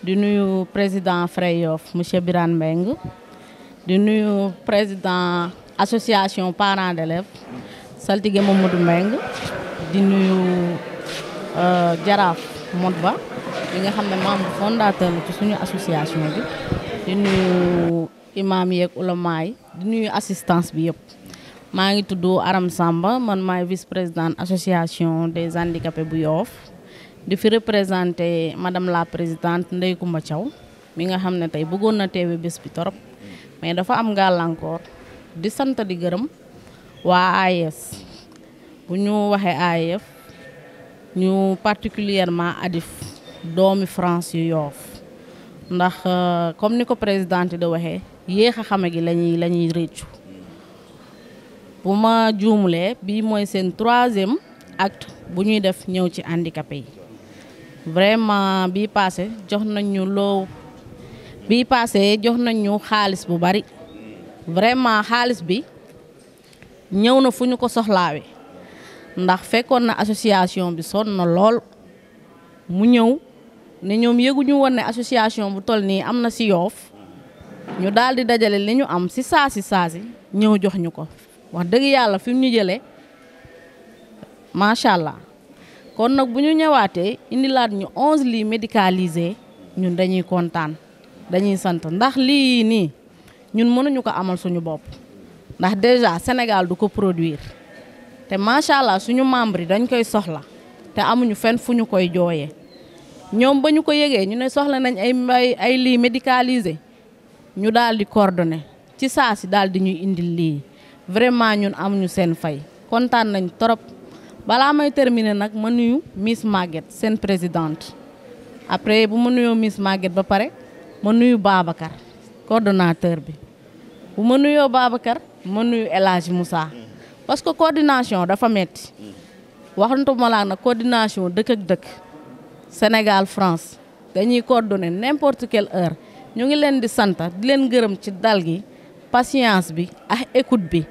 di nuyu président Frey Yoff monsieur Birane Mbengue di nuyu président association parents d'élèves saltige Mamadou Mbengue di nuyu jaraaf Modba bi nga xam ne membre fondateur la ci suñu association bi di nuyu imam yeeg ulama yi di nuyu assistance bi yëpp. maa ngi tudd Aram Samba man maay vice présidente association des handicapés bu Yoff di fi représenté madame la présidente Ndeye Kumba Thiaw mi nga xam ne tey bëggoon na teewe bés bi torop mais dafa am gàllankoor di sant di gërëm waa AES bu ñu waxee AEF ñu particulièrement Adif doomi France yu Yoff ndax comme ni ko présidente di waxee yéex a xame gi la ñuy réccu bu ma juumulee bii mooy seen 3e acte bu ñuy def ñëw ci handicapé yi vraiment bii passé jox nañ ñu xaalis bu bari vraiment xaalis bi ñëw na fu ñu ko soxlaawe ndax fekkoon na association bi sonn na lool mu ñëw ne ñoom yëguñu woon ne association bu toll nii am na ci Yoff ñu daal di dajale li ñu am ci saasi ñëw jox ñu ko wax dëgg yàlla fi mu ñu jëlee macha allah kon nag bu ñu ñëwaatee indilaat ñu 11 lits médicalisés ñun dañuy kontaan dañuy sant ndax lii nii ñun mënuñu ko amal suñu bopp ndax déjà Sénégal du ko produire te macha allah suñu membre yi dañ koy soxla te amuñu fenn fu ñu koy jooyee ñoom ba ñu ko yëgee ñu ne soxla nañ ay lits médicalisés ñu daal di coordonné ci saa si daal di ñuy indil lii vraiment ñun amuñu seen fay kontaan nañ trop balaa may terminer nag ma nuyu Miss Maguette seen présidente après bu ma nuyoo Miss Maguette ba pare ma nuyu Babacar coordonnateur bi bu ma nuyoo Babacar ma nuyu El Hadji Moussa parce que coordination dafa metti waxantuma laa nag coordination dëkk ak dëkk Sénégal France dañuy coordonner n'importe quelle heure ñu ngi leen di sant di leen gërëm ci dal gi patience bi ak écoute bi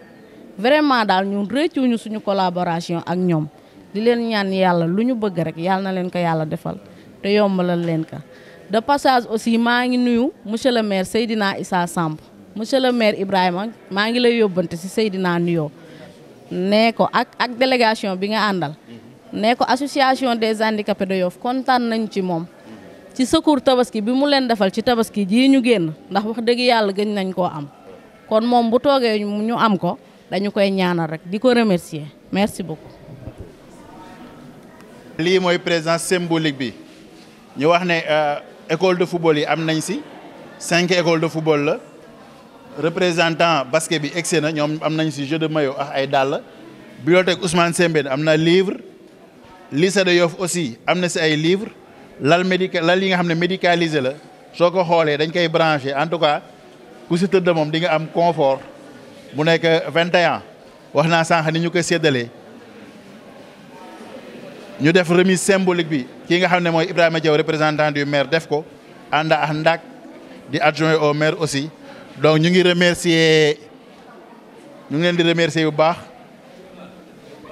vraiment daal ñun réccuñu suñu collaboration ak ñoom di leen ñaan yàlla lu ñu bëgg rek yàlla na leen ko yàlla defal te yombalal leen ko de passage aussi maa ngi nuyu monsieur le maire Seydina Issa Samb monsieur le maire Ibrahima maa ngi lay yóbbante ci Seydina nuyoo nee ko ak délégation bi nga àndal nee ko association des handicapés de Yoff kontaan nañ ci moom ci secours tabaski bi mu leen defal ci tabaski jii ñu génn ndax wax dëgg yàlla gëj nañ koo am kon moom bu toogee ñu am ko dañu koy ñaanal rek di ko remercier merci beaucoup. lii mooy présence symbolique bi ñu wax ne école de football yi am nañ si 5 écoles de football la représentant basket bi egsi na ñoom am nañ si jeu de maillot ak ay dàll. bibliothèque Ousmane Sembène am na livre lycée de Yoff aussi am na si ay livre lal yi nga xam ne médicalisé la soo ko xoolee dañ koy branché en tout cas ku si tëdd moom di nga am confort mu nekk 21 wax naa sànq ni ñu koy séddalee ñu def remise symbolique bi kii nga xam ne mooy Ibrahima Diaw représentant du maire def ko ànd ak Ndak di adjoint au maire aussi donc ñu ngi leen di remercier bu baax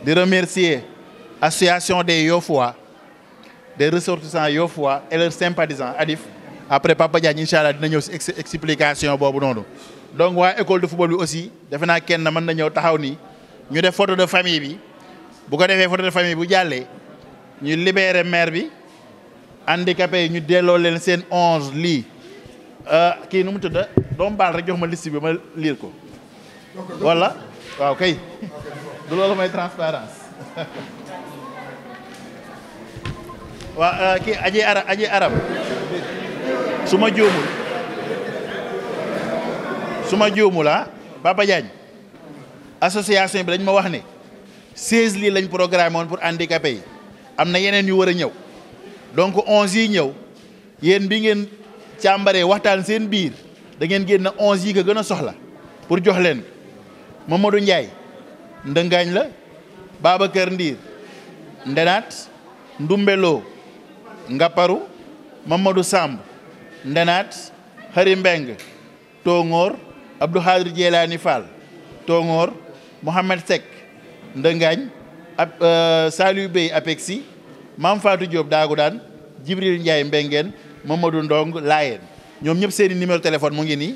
di remercier association des Yoffois des ressortissants Yoffois et leurs sympathisants Adif après Papa Diagne incha allah dina ñëw si explication boobu noonu. donc waa école de football bi aussi defe naa kenn mën na ñëw taxaw nii ñu def photo de famille bi bu ko defee photo de famille bu jàllee ñu libéré maire bi handicapé yi ñu delloo leen seen 11 lii kii nu mu tudd doomu baal rek jox ma liste bi ma lire ko wala waaw kay du loolu mooy transparence waaw kii aji arab su ma juumul Papa Diagne association bi dañ ma wax ne 16 lii lañ programmé woon pour handicapé yi am na yeneen yu war a ñëw donc 11 yi ñëw yéen bi ngeen càmbaree waxtaan seen biir da ngeen génn 11 yi ko gën a soxla pour jox leen Mamadou Ndiaye Ndëngaañ la Babacar Ndiir Ndenaat Ndumbeloo Ngaparu Mamadou Samb Ndenaat Xari Mbeng Tongoor Abdou Khadir Jeelaani Fall Tongoor Mohamed Seck Ndëngaañ ab Saliou Bey Apexi Mam Fatou Diop daagu daan Jibril Ndiaye Mbengeen Mamadou Ndong Laayeen ñoom ñëpp seeni numéro téléphone mu ngi nii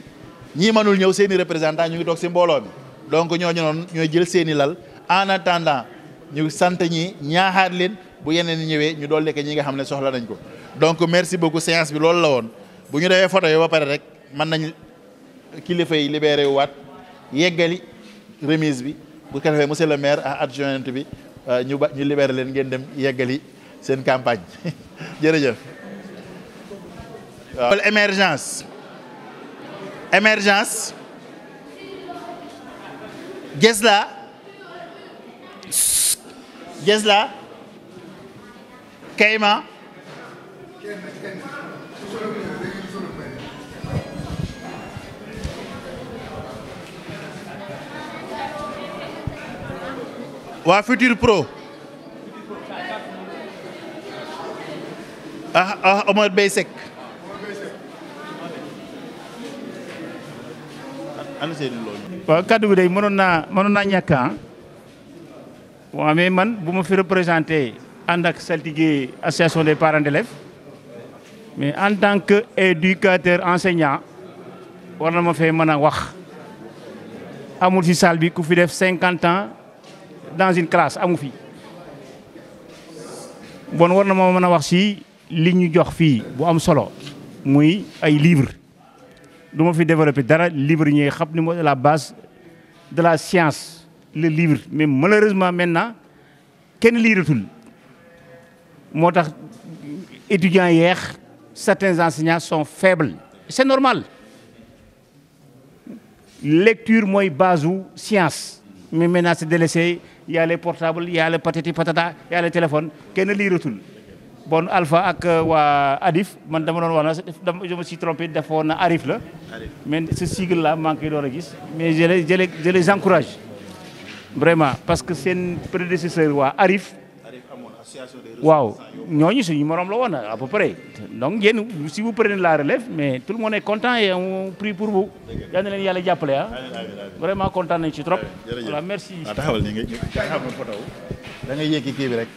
ñii mënul ñëw seeni représentant ñu ngi toog si mbooloo mi donc ñooñu noonu ñooy jël seeni lal en attendant ñu sant ñi ñaaxaat leen bu yeneen ñëwee ñu dool lekk ñi nga xam ne soxla nañ ko donc merci beaucoup séance bi loolu la woon bu ñu defee photo yi ba pare rek mën nañ kilifa yi libéré wu waat yeggali remise bi bu ko defee monsieur le maire ak adjoint bi ñu libéré leen ngeen dem yeggali seen campagne jërëjëf. waaw émergence Jesla Kayma waa Futur Pro Omar Bey Seck waaw kaddu gi day mënoon naa ñàkk waaw mais man bu ma fi représenté ànd ak saltige association des parents d'élèves mais en tant que éducateur enseignant war na ma fee mën a wax amul ci salle bi ku fi def 50 ans dans une classe amu fi bon war na ma mën a wax ci li ñu jox fii bu am solo muy ay livres du ma fi développé dara livre ñi xam ni mooy la base de la science le livre mais malheureusement maintenant kenn liiratul moo tax étudiants yeex certains enseignants sont faibles c'est normal lecture mooy base u science mais maintenant c'est délaissé il y a les portables il y a les patati patata il y a les téléphones kenn liiratul bon Alpha ak waa Adif man dama doon wax na je me suis trompé defoon na Arif la mais ce sigle là maa ngi koy door a gis mais je les encourage vraiment parce que seen prédécesseur waa Arif waaw ñooñu suñu morom la woon à peu près donc yéen si vous prenez la relève mais tout le monde est content et on prie pour vous yal na leen yàlla jàppale vraiment content nañ ci trop voilà merci taxawal ni nga taxawal photo da ngay yéegi kii bi rek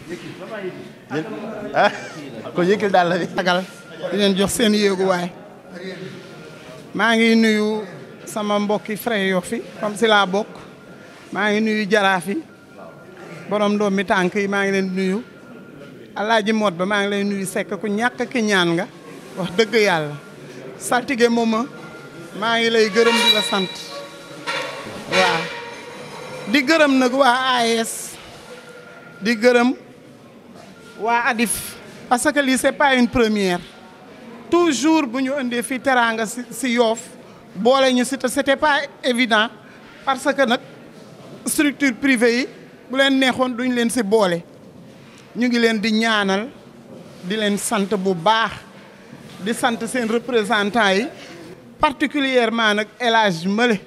ko yéegil daal la bi agal di leen jox seen yéeguwaay maa ngi nuyu sama mbokki frère yoo fi comme si laa bokk maa ngi nuyu jaraaf yi borom doom mi tànk yi maa ngi leen nuyu alaaji moot ba maa ngi lay nuyu sekk ku ñàkk ki ñaan nga wax dëgg yàlla saltige mooma maa ngi lay gërëm di la sant waaw di gërëm nag waa AES di gërëm waa Adif parce que lii c'est pas une première toujours bu ñu indee fii teraanga si Yoff boole ñu si te c'était pas évident parce que nag structure privée yi bu leen neexoon duñ leen si boole ñu ngi leen di ñaanal di leen sant bu baax di sant seen représentants yi particulièrement nag El Hadj Mële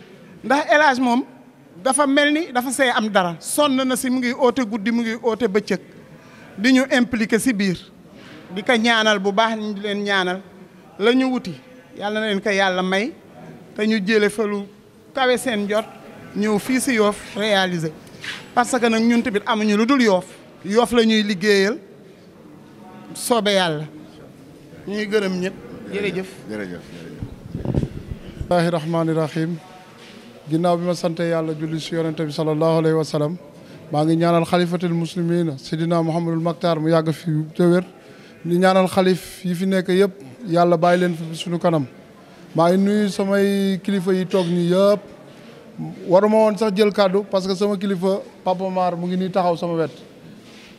ndax El Hadj moom dafa mel ni dafa see am dara sonn na si mu ngi oote guddi mu ngi oote bëccëg di ñu impliqué si biir di ko ñaanal bu baax ñu di leen ñaanal la ñu wuti yàlla na leen ko yàlla may te ñu jële fa lu kawe seen jot ñëw fii si Yoff réaliser parce que nag ñun tamit amuñu lu dul Yoff Yoff la ñuy liggéeyal soobe yàlla ñuy gërëm ñëpp jërëjëf bismillahi rahmaani rahim ginnaaw bi ma sante yàlla julli si yonente bi sallallahu alayhi wa sallam maa ngi ñaanal xalifatul muslimina sidina Mouhamadul Maktar mu yàgg fi te wér di ñaanal xalif yi fi nekk yëpp yàlla bàyyi leen fi suñu kanam maa ngi nuyu samay kilifa yi toog ñi yëpp waruma woon sax jël kàddu parce que sama kilifa Papa Mar mu ngi nii taxaw sama wet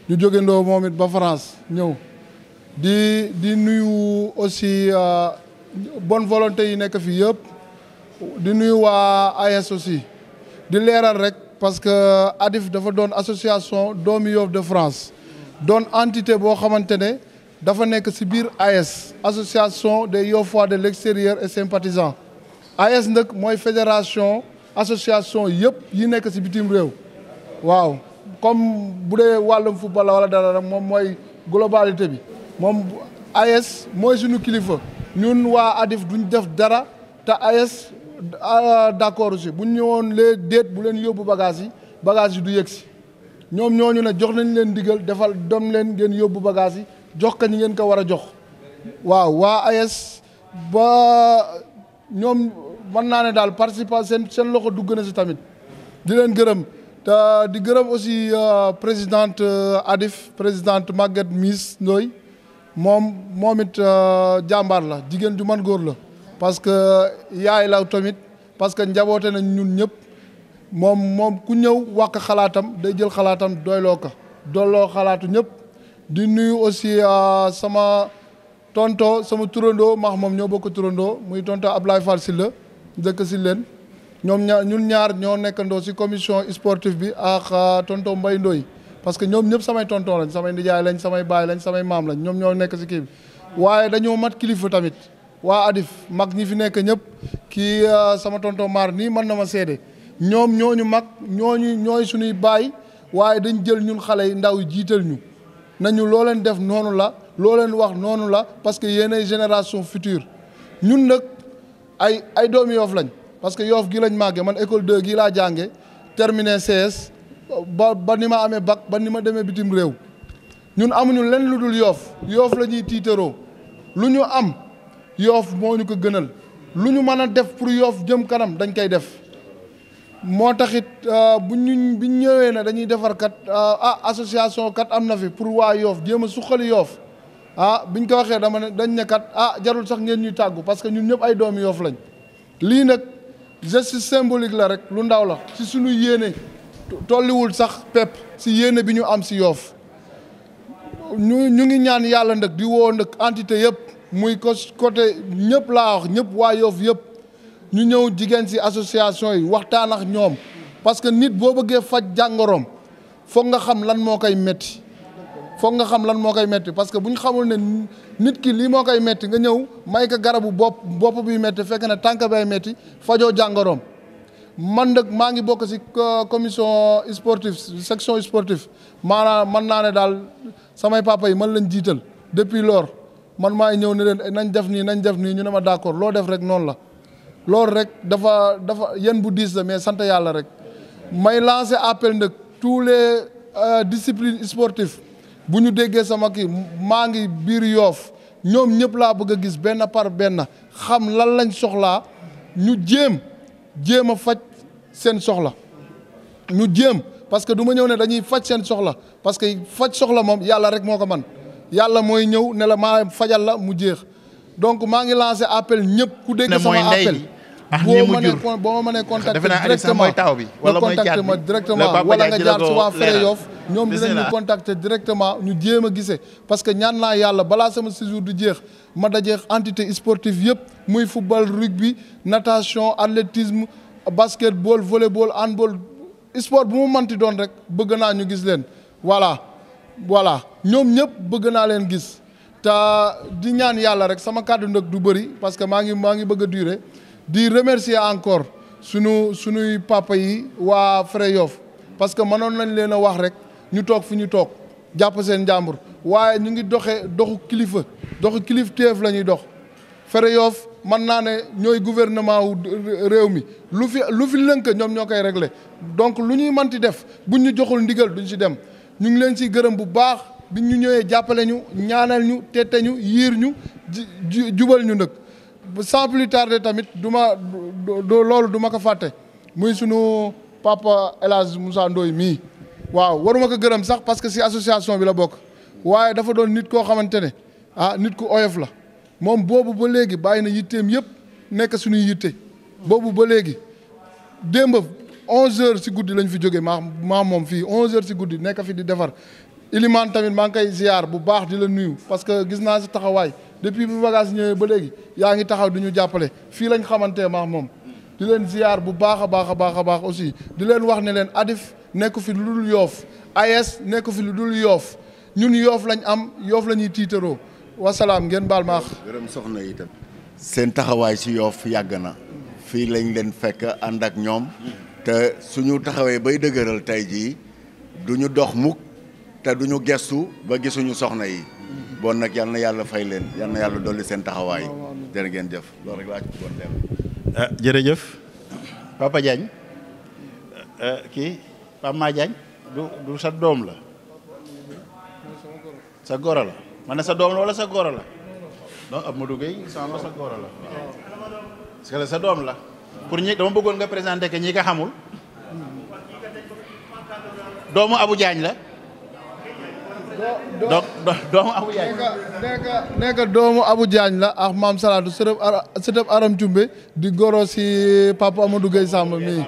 ñu jógendoo moom it ba France ñëw di nuyu aussi bonne volonté yi nekk fii yëpp di nuyu waa AS aussi di leeral rek parce que ADIF dafa doon association doomi Yoff de France doon entité boo xamante ne dafa nekk ci biir AS association des Yoffois de l'extérieur et sympathisants AS nag mooy fédération association yëpp yi nekk ci bitim réew waaw comme bu dee wàllum football wala dara rek moom mooy globalité bi moom AS mooy suñu kilifa ñun waa ADIF duñ def dara te AS d'accord aussi buñ ñëwoon lee déet bu leen yóbbu bagage yi du yegg si ñoom ñooñu ne jox nañ leen digal defal dem leen ngeen yóbbu bagage yi jox ka ñi ngeen ko war a jox waaw waa AS ba ñoom mën naa ne daal participation seen loxo dugg na si tamit di leen gërëm te di gërëm aussi présidente ADIF présidente Maguette Miss Ndoye moom it jàmbaar la jigéen ju man góor la parce que yaay la tamit parce que njaboote nañ ñun ñëpp moom ku ñëw wax xalaatam day jël xalaatam doyloo xalaatu ñëpp di nuyu aussi sama tonto sama turandoo maax moom ñoo bokk turandoo muy tonto Ablaye Fall Sylla dëkk si leen ñun ñaar ñoo nekkandoo si commission sportive bi ak tonto Mbaye Ndoye parce que ñoom ñëpp samay tonton lañ samay ndijaay lañ samay baay lañ samay maam lañ ñoom ñoo nekk si kii bi waaye dañoo mat kilifa tamit waa ADIF mag ñi fi nekk ñëpp kii sama tonton Mar nii mën na ma seede ñoom ñooñu mag ñooy suñuy baay waaye dañ jël ñun xale yi ndaw yi jiital ñu nañu loo leen def noonu la loo leen wax noonu la parce que yéenay génération future ñun nag ay doomi Yoff lañ parce que Yoff gi lañ màggee man école 2 gii laa jànge terminé CS ba ni ma amee bac ba ni ma demee bitim réew ñun amuñu len lu dul Yoff la ñuy tiitaroo lu ñu am Yoff moo ñu ko gënal lu ñu mën a def pour Yoff jëm kanam dañ koy def moo taxit biñ ñëwee ne dañuy defar kat association kat am na fi pour waa Yoff jéem a suqali Yoff biñ ko waxee dañ ne kat jarul sax ngeen ñuy tàggu parce que ñun ñëpp ay doomi Yoff lañ lii nag geste symbolique la rek lu ndaw la ci suñu yéene tolliwul sax pepp si yéene bi ñu am si Yoff ñu ngi ñaan yàlla nag di woo nag entité yëpp muy côté ñëpp laa wax ñëpp waa Yoff yëpp ñu ñëw jigéen si association yi waxtaan ak ñoom parce que nit boo bëggee faj jàngoroom foog nga xam lan moo koy metti parce que bu ñu xamul ne nit ki lii moo koy metti nga ñëw may ko garabu bopp bi metti fekk na tànk bay metti fajoo jàngoroom man nag maa ngi bokk ci commission sportive section sportive maanaam man naa ne daal samay papa yi man lañ jiital depuis lors man maay ñëw ne leen nañ def nii ñu ne ma d'accord loo def rek noonu la loolu rek dafa yéen bu diis la mais sant yàlla rek may lancer appel nag tous les disciplines sportives bu ñu déggee sama kii maa ngi biir Yoff ñoom ñëpp laa bëgg a gis benn par benn xam lan lañ soxlaa ñu jéem a faj seen soxla ñu jéem parce que du ma ñëw ne dañuy faj seen soxla parce que faj soxla moom yàlla rek moo ko man yàlla mooy ñëw ne la maa fajal la mu jeex donc maa ngi lancé appel ñëpp ku dégg sama appel boo ma mënee contacter directement nga contacter ma directement wala nga jaar si waa Fere Yoff ñoom dinañ ñu contacter directement ñu jéem a gisee parce que ñaan naa yàlla balaa sama séjour du jeex ma dajeex entité sportive yëpp muy football rugby natation athlétisme basketball volleyball handball sport bu mu manti doon rek bëgg naa ñu gis leen voilà ñoom ñëpp bëgg naa leen gis te di ñaan yàlla rek sama kàddu nag du bëri parce que maa ngi bëgg a durer di remercier encore sunuy papa yi waa Fere Yoff parce que mënoon nañ leen a wax rek ñu toog fi ñu toog jàpp seen njàmbur waaye ñu ngi doxu kilifteef la ñuy dox Fere Yoff mën naa ne ñooy gouvernement wu réew mi lu fi lënk ñoom ñoo koy régler donc lu ñuy manti def buñ ñu joxul ndigal duñ si dem ñu ngi leen si gërëm bu baax bi ñu ñëwee jàppale ñu ñaanal ñu tette ñu yiir ñu jubal ñu nag sans plus tarder tamit loolu du ma ko fàtte muy sunu papa El Hadj Moussa Ndoye mii waaw waruma ko gërëm sax parce que si association bi la bokk waaye dafa doon nit koo xamante ne nit ku oyof la moom boobu ba léegi bàyyi na yitteem yëpp nekk suñuy yitte boobu ba léegi démb 11h si guddi lañ fi jógee maa moom fii 11h si guddi nekk fi di defar Ilimane tamit maa ngi koy ziar bu baax di la nuyu parce que gis naa si taxawaay depuis bu bagage ñëwee ba léegi yaa ngi taxaw di ñu jàppale fii lañ xamante maa moom di leen ziar bu baax a baax aussi di leen wax ne leen Adif nekk fi lu dul Yoof AS nekk fi lu dul Yoof ñun Yoof lañ am Yoof la ñuy tiitaroo wasalaam ngeen baal maax gërëm soxna yi itam seen taxawaay si Yoof yàgg na fii lañ leen fekk ànd ak ñoom te suñu taxawee bay dëgëral tey jii duñu dox mukk te duñu gestu ba gisuñu soxna yi bon nag yal na yàlla fay leen yal na yàlla dolli seen taxawaay jërë ngeen jëf loolu rek laa ci bëggoon dem. jërëjëf Papa Diagne kii Papa Ma Diagne du sa doom la sa goro la ma ne sa doom la wala sa goro la non Amadou Gueye sama sa goro la parce que sa doom la pour ñi dama bëggoon nga présenter que ñi nga xamul doomu Abou Diagne la doomu Abou Diagne nekk doomu Abou Diagne la ak maam Salatu sëtëb Aram Cumbe di goro si papa Amadou Gueye Samb mii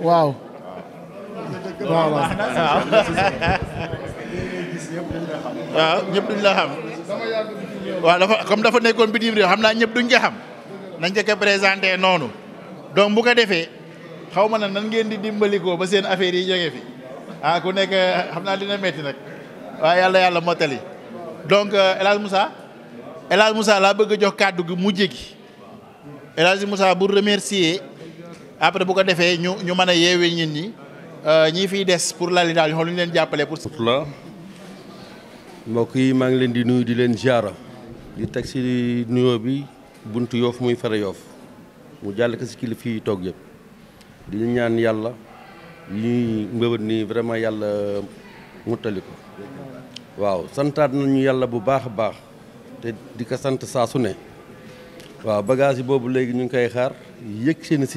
waaw waaw ñëpp duñ la xam waaw dafa nekkoon bitim réew xam naa ñëpp duñ ko xam nañ ko présenté noonu donc bu ko defee xaw ma na nan ngeen di dimbalikoo ba seen affaire yi jógee fi ku nekk xam naa dina metti nag waaye yàlla mottali donc El Hadj Moussa laa bëgg a jox kàddu gi mujj gi El Hadj Moussa bu remercier après bu ko defee ñu mën a yeewee ñin ñi ñii fiy des pour lali daal ñu xool ñu leen jàppale pour la mbokk yi maa ngi leen di nuyu di leen ziara di teg si nuyoo bi buntu Yoof muy fara Yoof mu jàll ko si kilifa yi toog yëpp di ñaan yàlla ñuy mbëbët nii vraiment yàlla muttali ko waaw santaat nañu yàlla bu baax a baax te di ko sant saa su ne waaw bagage yi boobu léegi ñu ngi koy xaar yëg seen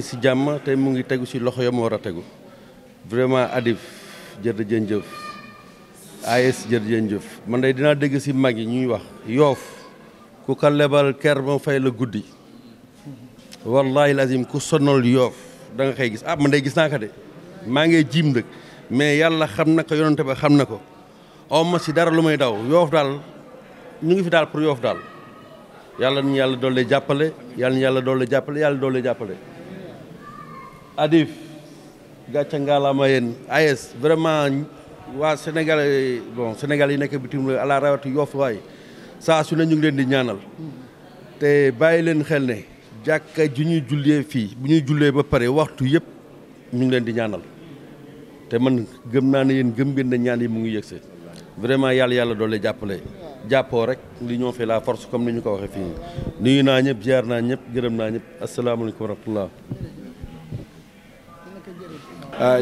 si jàmm tey mu ngi tegu si loxo yam war a tegu vraiment Adif jërëjëf AS jërëjëf man day dinaa dégg si mag yi ñuy wax Yoof ku ko lebal ker ma fay la guddi wallahi lazim ku sonal Yoof da nga koy gis man day gis naa ko de maa ngi jiim dëkk mais yàlla xam na ko yonante ba xam na ko aw ma si dara lu may daw Yoof daal ñu ngi fi daal pour Yoof daal yàlla ñu yàlla doole jàppale yàlla doole jàppale Adif gàcca ngaalaama yéen AS vraiment waa Sénégal Sénégal yi nekk bitim réew ala rawati Yoof waay saa su ne ñu ngi leen di ñaanal te bàyyi leen xel ne jàkka ju ñuy jullee fii bu ñuy jullee ba pare waxtu yëpp ñu ngi leen di ñaanal te man gëm naa ne yéen gëm ngeen ne ñaan yi mu ngi yëgse vraiment yàlla doole jàppale jàppoo rek li ñoo fait la force comme ni ñu ko waxee fii nuyu naa ñëpp ziar naa ñëpp gërëm naa ñëpp asalaamaaleykum wa rahmatullah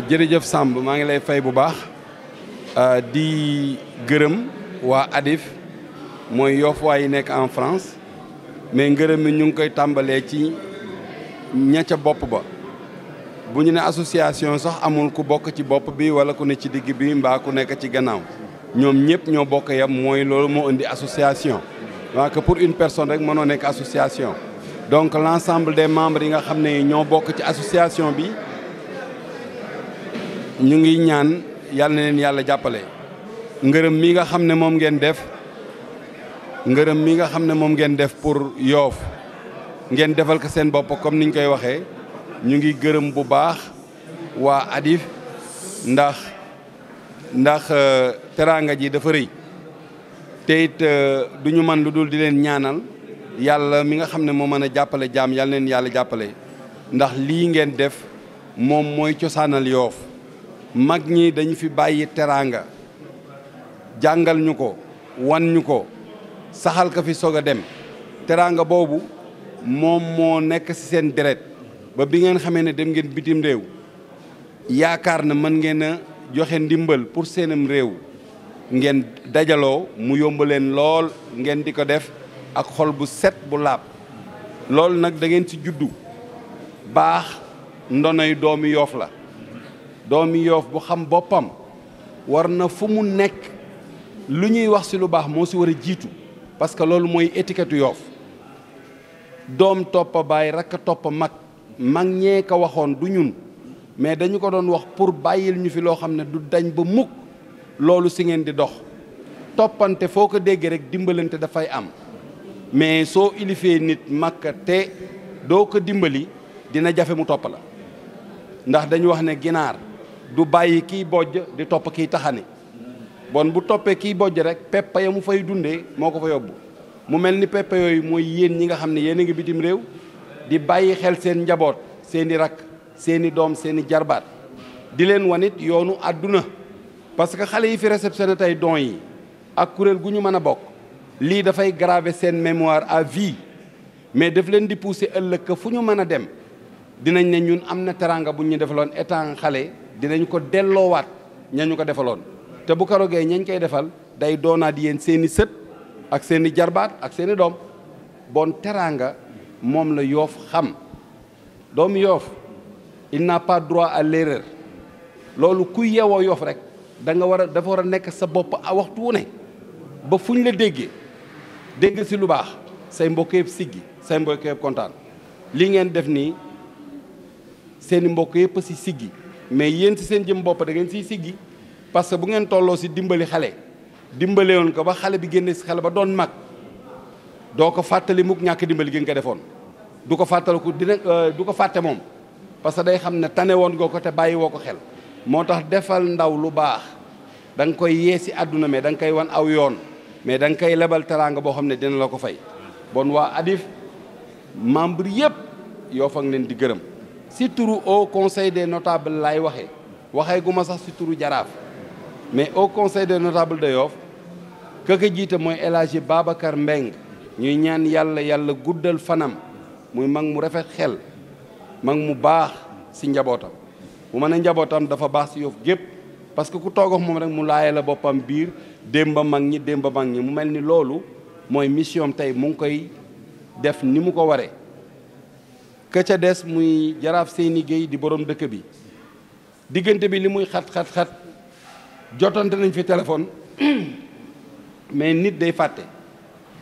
jërëjëf Samb maa ngi lay fay bu baax di gërëm waa Adif mooy Yoof waa yi nekk en France mais ngërëm mi ñu ngi koy tàmbalee ci ña ca bopp ba bu ñu ne association sax amul ku bokk ci bopp bi wala ku ne ci digg bi mbaa ku nekk ci gannaaw ñoom ñëpp ñoo bokk yam mooy loolu moo indi association donc que pour une personne rek mënoo nekk association donc l'ensemble des membres yi nga xam ne ñoo bokk ci association bi ñu ngi ñaan yàlla na leen yàlla jàppale ngërëm mi nga xam ne moom ngeen def pour Yoof ngeen defal ko seen bopp comme niñ koy waxee ñu ngi gërëm bu baax waa Adif ndax teraanga ji dafa rëy te it du ñu man lu dul di leen ñaanal yàlla mi nga xam ne moo mën a jàppale jaam yàlla leen yàlla jàppale ndax lii ngeen def moom mooy cosaanal Yoof mag ñi dañu fi bàyyi teraanga jàngal ñu ko wan ñu ko saxal ka fi soog a dem teraanga boobu moom moo nekk ci seen deret ba bi ngeen xamee ne dem ngeen bitim réew yaakaar na mën ngeen a joxe ndimbal pour seenam réew ngeen dajaloo mu yomb leen lool ngeen di ko def ak xol bu set bu laab loolu nag da ngeen ci juddu baax ndonoy doomi Yoff la doomi Yoff bu xam boppam war na fu mu nekk lu ñuy wax ci lu baax moo ci war a jiitu parce que loolu mooy étiquette Yoff doom toppa baay rakk toppa mag ñee ko waxoon du ñun mais dañu ko doon wax pour bàyyil ñu fi loo xam ne du dañ ba mukk loolu ci ngeen di dox toppante foo ko dégg rek dimbalante dafay am mais soo ilifee nit makka te doo ko dimbali dina jafe mu topp la ndax dañu wax ne ginaar du bàyyi kiy bojj di topp kiy taxani bon bu toppee kiy bojj rek peppa ya mu fay dundee moo ko fa yóbbu mu mel ni peppa yooyu mooy yéen ñi nga xam ne yéen a ngi bitim réew di bàyyi xel seen njaboot seeni rakk seeni doom seeni jarbaat di leen wanit yoonu àdduna parce que xale yi fi réceptionné tey dons yi ak kuréel gu ñu mën a bokk lii dafay graver seen mémoire à vie mais daf leen di pousser ëllëg que fu ñu mën a dem dinañ ne ñun am na teranga bu ñu defaloon étant xale dinañ ko delloowaat ñañu ko defaloon te bu ko rogee ñañ koy defal day doonaat yéen seeni sët ak seeni jarbaat ak seeni doom bon teranga moom la Yoff xam doomu Yoff il n'a pas droit à l'erreur loolu ku yewoo Yoff rek dafa war a nekk sa bopp a waxtu wu ne ba fu ñu la déggee dégg ci lu baax say mbokk yëpp siggi say mbokk yëpp kontaan li ngeen def nii seeni mbokk yëpp ci siggi mais yéen ci seen jëm bopp da ngeen ciy siggi parce que bu ngeen tolloo ci dimbali xale dimbale woon ko ba xale bi génne ci xale ba doon mag doo ko fàttali mukk ñàkk dimbali gi nga ko defoon du ko fàttaliku du ko fàtte moom parce que day xam ne tane woon nga ko te bàyyi woo ko xel moo tax defal ndaw lu baax da nga koy yee ci àdduna mais da nga koy wan aw yoon mais da nga koy lebal teraanga boo xam ne dina la ko fay bon waa ADIF membre yëpp Yoff a ngi leen di gërëm ci turu au conseil des notables laay waxee gu ma sax ci turu jaraaf mais au conseil des notables de Yoff ka ko jiite mooy El Hadji Babacar Mbeng ñuy ñaan yàlla guddal fanam muy mag mu rafet xel mag mu baax ci njabootam bu ma ne njabootam dafa baax ci Yoff gépp parce que ku toog ak moom rek mu laaye la boppam biir démba mag ñi mu mel ni loolu mooy mission tey mu ngi koy def ni mu ko waree ka ca des muy jaraaf Seyni Gueye di borom dëkk bi diggante bi li muy xat jotante nañ fi téléphone mais nit day fàtte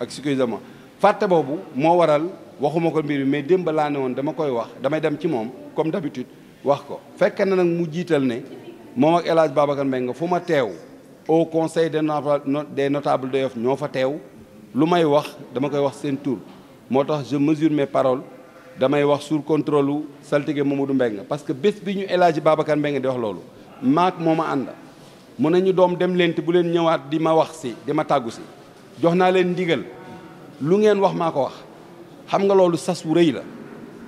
excusez-moi fàtte boobu moo waral waxuma ko mbir bi mais démb laa ne woon dama koy wax damay dem ci moom comme d'habitude wax ko fekk na nag mu jiital ne moom ak El Hadj Babacar Mbengue fu ma teew au conseil des notables de Yoff ñoo fa teew lu may wax dama koy wax seen tur moo tax je mesure mes paroles damay wax sur contrôle u saltige Mamadou Mbengue parce que bés bi ñu El Hadj Babacar Mbengue di wax loolu maak moo ma ànd mu ne ñu doom dem leen te bu leen ñëwaat di ma wax si di ma tàggu si jox naa leen ndigal lu ngeen wax maa ko wax xam nga loolu sas wu rëy la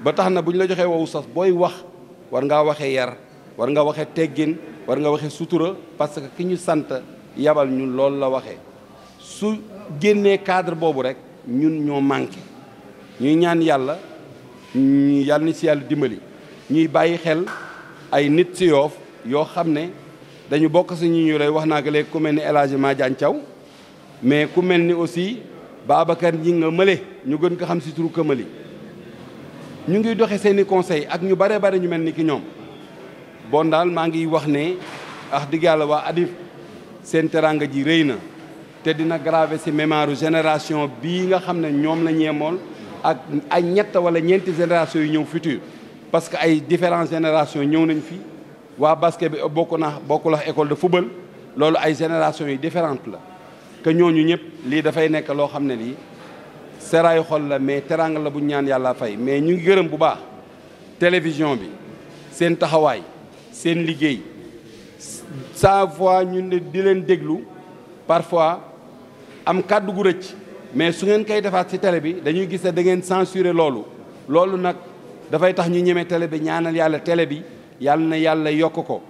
ba tax na bu ñu la joxee wowu sas booy wax war ngaa waxee yar war nga waxee teggin war nga waxee sutura parce que ki ñu sant yabal ñun loolu la waxee su génnee cadre boobu rek ñun ñoo manqué ñuy ñaan yàlla ni si yàlla dimbali ñuy bàyyi xel ay nit si Yoff yoo xam ne dañu bokk si ñu rey wax naa ko léegi ku mel ni El Hadji Madiane Thiaw mais ku mel ni aussi Babacar ñi nga mële ñu gën ko xam si turu Këmali ñu ngi doxe seeni conseil ak ñu bare ñu mel ni ki ñoom bon daal maa ngi wax ne wax dëgg yàlla waa ADIF seen teranga ji rëy na te dina graver ci mémoire génération bii nga xam ne ñoom la ñeemool ak ay ñett wala ñeenti génération yu ñëw futur parce que ay différentes générations ñëw nañ fi waa basket bi bokkul ak école de football loolu ay générations yu différentes la que ñooñu ñëpp lii dafay nekk loo xam ne lii seraayu xol la mais teranga la bu ñaan yàlla fay mais ñu ngi gërëm bu baax télévision bi seen taxawaay seen liggéey chaque fois ñun di leen déglu parfois am kàddu gu rëcc mais su ngeen koy defaat ci télé bi dañuy gis ne da ngeen censurer loolu nag dafay tax ñu ñeme télé bi ñaanal yàlla télé bi yàlla na yàlla yokk ko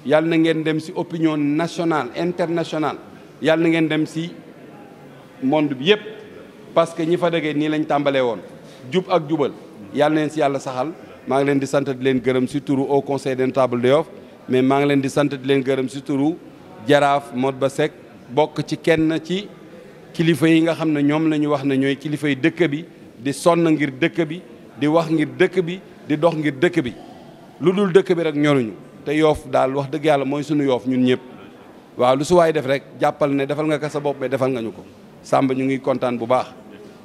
yàlla na ngeen dem ci opinion nationale internationale yàlla na ngeen dem ci monde bi yépp parce que ñi fa déggee nii lañ tàmbalee woon jub ak jubal yàlla na leen ci yàlla saxal maa ngi leen di sant di leen gërëm ci turu au conseil des notables de Yoff mais maa ngi leen di sant di leen gërëm ci turu jaraaf Modba Seck bokk ci kenn ci kilifa yi nga xam ne ñoom la ñu wax ne ñooy kilifa yi dëkk bi di sonn ngir dëkk bi di wax ngir dëkk bi di dox ngir dëkk bi lu dul dëkk bi rek ñoruñu te Yoff daal wax dëgg yàlla mooy sunu Yoff ñun ñëpp waaw lu su waay def rek jàppal ne defal nga ko sa bopp mais defal nga ñu ko Samba ñu ngi kontaan bu baax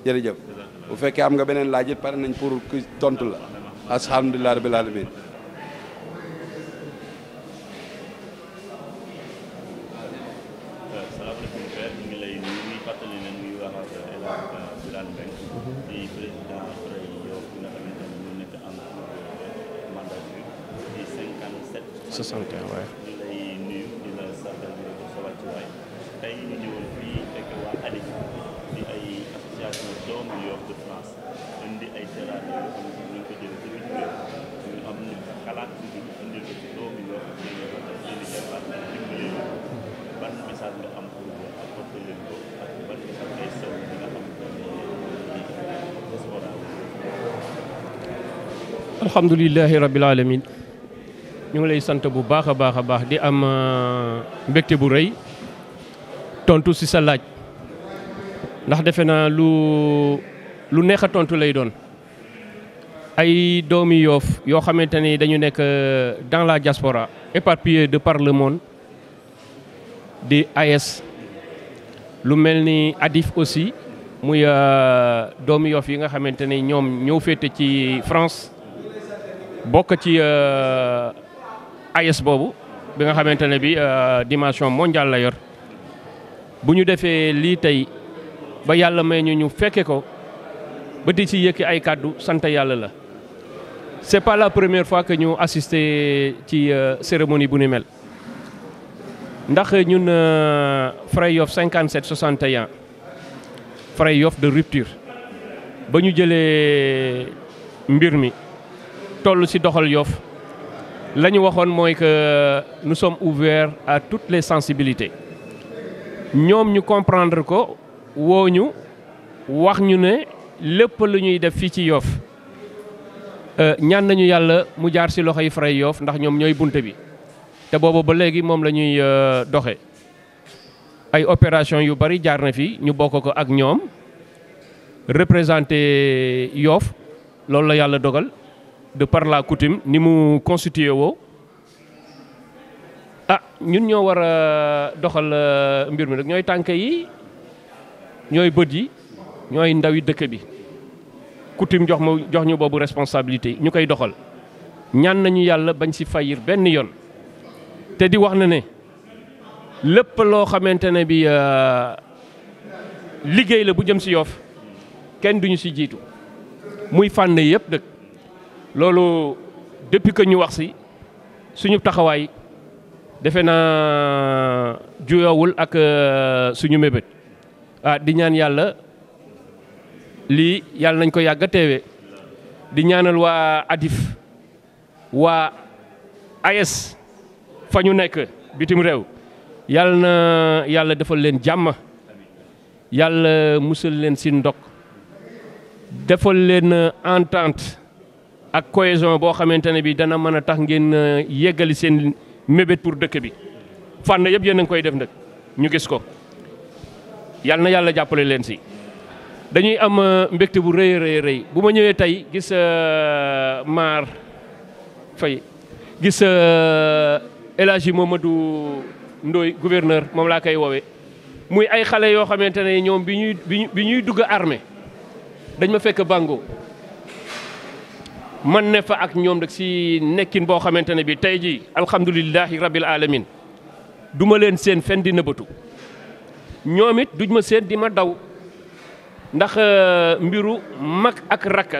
jërëjëf bu fekkee am nga beneen laaj it pare nañ pour ku tontu la alhamdulilah rabbil alamin alhamdulilahi rabbil alamin ñu ngi lay sant bu baax a baax di am mbégte bu rëy tontu ci sa laaj ndax defe naa lu neex a tontu lay doon ay doomi Yoff yoo xamante ni dañu nekk dans la diaspora éparpillés de par le monde di AS lu mel ni Adif aussi muy doomi Yoff yi nga xamante ni ñoom ñëw féete ci France bokk ci AS boobu bi nga xamante ne bi dimension mondiale la yor bu ñu defee lii tey ba yàlla may ñu fekke ko ba di ci yëkki ay kàddu sant yàlla la c'est pas la première fois que ñu assister ci cérémonie bu ni mel ndax ñun Frères Yoff 57 61 Frères Yoff de rupture ba ñu jëlee mbir mi toll ci doxal Yoff la ñu waxoon mooy que nous sommes ouverts à toutes les sensibilités ñoom ñu comprendre ko woo ñu wax ñu ne lépp lu ñuy def fii ci Yoff ñaan nañu yàlla mu jaar ci loxoy Frères Yoff ndax ñoom ñooy bunte bi te boobu ba léegi moom la ñuy doxe ay opération yu bari jaar na fi ñu bokk ko ak ñoom représenté Yoff loolu la yàlla dogal de par la coutume ni mu constitué woo ñun ñoo war a doxal mbir mi rek ñooy tànk yi ñooy bët yi ñooy ndawi dëkk bi coutume jox ñu boobu responsabilité ñu koy doxal ñaan nañu yàlla bañ ci fayir benn yoon te di wax na ne lépp loo xamante ne bi liggéey la bu jëm ci Yoff kenn duñu ci jiitu muy fànn yëpp dëkk loolu depuis que ñu wax ci suñu taxawaay defe naa juyoowul ak suñu mébét di ñaan yàlla lii yàlla nañ ko yàgg a teewe di ñaanal waa Adif waa AS fa ñu nekk bitim réew yàlla na yàlla defal leen jàmm yàlla musal leen ci ndok defal leen entente ak cohésion boo xamante ne bi dana mën a tax ngeen yeggali seen mébét pour dëkk bi fànn yëpp yéen a ngi koy def nag ñu gis ko yàlla na yàlla jàppale leen ci dañuy am mbégte bu rëy bu ma ñëwee tey gis Mar Faye gis El Hadji Mamadou Ndoye gouverneur moom laa koy woowee muy ay xale yoo xamante ne ñoom bi ñuy dugg armée dañ ma fekk Bango man ne fa ak ñoom rek ci nekkin boo xamante ne bi tey ji alhamdulilahi rabbil alamin du ma leen seen fen di nëbbatu ñoom it duñ ma seen di ma daw ndax mbiru mag ak rakka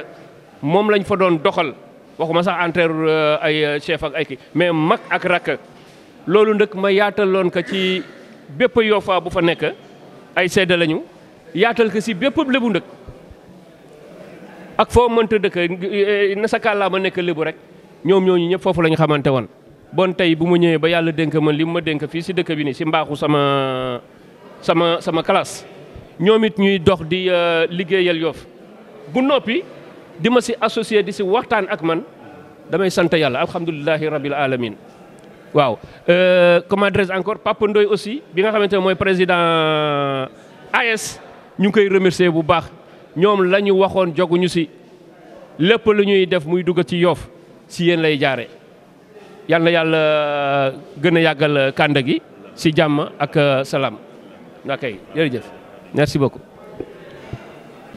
moom lañ fa doon doxal waxuma sax entre ay chef ak ay kii mais mag ak rakka loolu nag ma yaataloon ko ci bépp Yoffa bu fa nekk ay seede lañu yaatal ko ci bépp lébu ndëkk ak foo mënta dëkk na sa kàllaama nekk lébu rek ñoom ñooñu ñëpp foofu la ñu xamante woon bon tey bu ma ñëwee ba yàlla dénk man li mu ma dénk fii ci dëkk bi ni ci mbaaxu sama classe ñoom it ñuy dox di liggéeyal Yoff bu noppi di ma ci associé di ci waxtaan ak man damay sant yàlla alhamdulilahi rabbil alamin waaw comment dirais-je encore Papa Ndoye aussi bi nga xamante ne mooy président AS ñu ngi koy remercier bu baax ñoom la ñu waxoon joguñu si lépp lu ñuy def muy dugg ci Yoff si yéen lay jaare yal na yàlla gën a yàggal kànda gi si jàmm ak salaam nga kay jërëjëf merci beaucoup.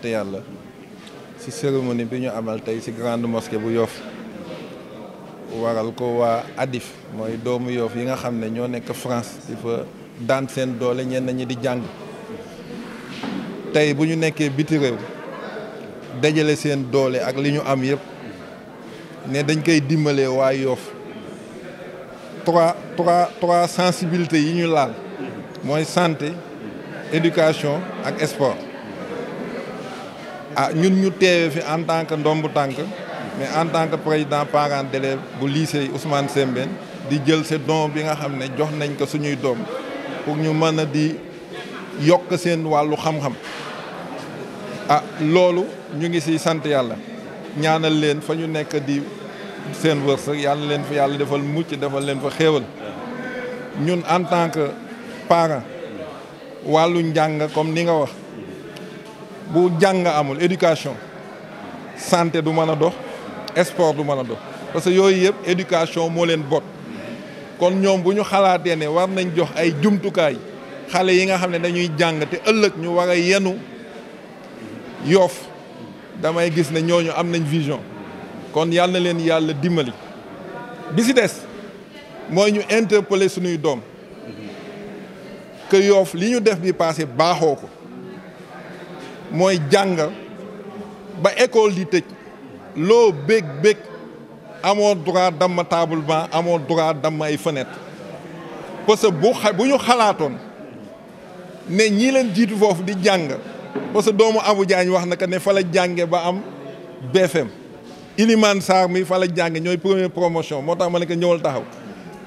te yàlla si cérémonie bi ñu amal tey si grande mosquée bu Yoff waral ko waa ADIF mooy doomu Yoff yi nga xam ne ñoo nekk France di fa daan seen doole ñenn ñi di jàng tey bu ñu nekkee biti réew dajale seen doole ak li ñu am yëpp ne dañ koy dimbalee waa Yoff trois sensibilités yi ñu laal mooy santé éducation ak sport ñun ñu teewe fi en tant que ndombu tànk mais en tant que président parent d'élève bu lycée Ousmane Sembène di jël ce don bi nga xam ne jox nañ ko suñuy doom pour ñu mën a di yokk seen wàllu xam-xam loolu ñu ngi ci sant yàlla ñaanal leen fa ñu nekk di seen wërsëg yàlla leen fa yàlla defal mucc defal leen fa xéewal ñun en tant que parent wàllu njàng comme ni nga wax bu jàng amul éducation santé du mën a dox sport du mën a dox parce que yooyu yëpp éducation moo leen bot kon ñoom bu ñu xalaatee ne war nañ jox ay jumtukaay xale yi nga xam ne dañuy jàng te ëllëg ñu war a yenu Yoff damay gis ne ñooñu am nañ vision kon yàlla na leen yàlla dimbali bi si des mooy ñu interpeller suñuy doom que Yoff li ñu def bi passé baaxoo ko mooy jàng ba école di tëj loo bég amoo droit damm table banc amoo droit damm ay fenêtre parce que bu ñu xalaatoon ne ñii leen jiitu foofu di jàng parce que doomu Abou Diagne wax na que ne fa la jànge ba am BFM Ilimane Sarr mi fa la jànge ñooy première promotion moo tax ma ne ko ñëwal taxaw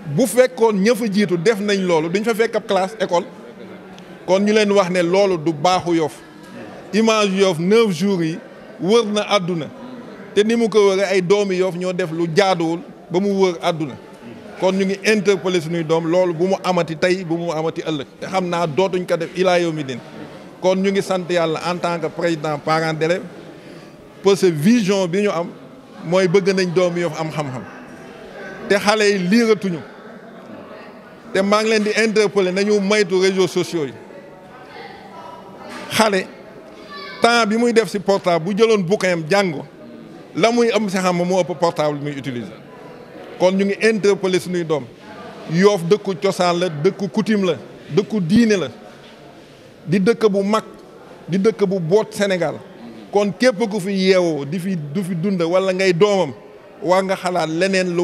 bu fekkoon ña fa jiitu def nañ loolu duñ fa fekk ab classe école kon ñu leen wax ne loolu du baaxu Yoff image Yoff 9 jours yi wër na àdduna te ni mu ko wëree ay doomi Yoff ñoo def lu jaaduwul ba mu wër àdduna kon ñu ngi interpeller suñuy doom loolu bu mu amati tey bu mu amati ëllëg te xam naa dootuñ ko def ilaa yawmi din kon ñu ngi sant yàlla en tant que président parent d'élève parce que vision bi ñu am mooy bëgg nañ doomi Yoff am xam-xam te xale yi liiratuñu te maa ngi leen di interpeller nañu moytu réseaux sociaux yi xale temps bi muy def ci portable bu jëloon bouquin jàng la muy am si xam moo ëpp portable bi muy utiliser kon ñu ngi interpeller suñuy doom Yoff dëkku cosaan la dëkku coutume la dëkku diine la di dëkk bu mag di dëkk bu boot Sénégal kon képp ku fi yeewoo du fi dund walla ngay doomam war nga xalaat leneen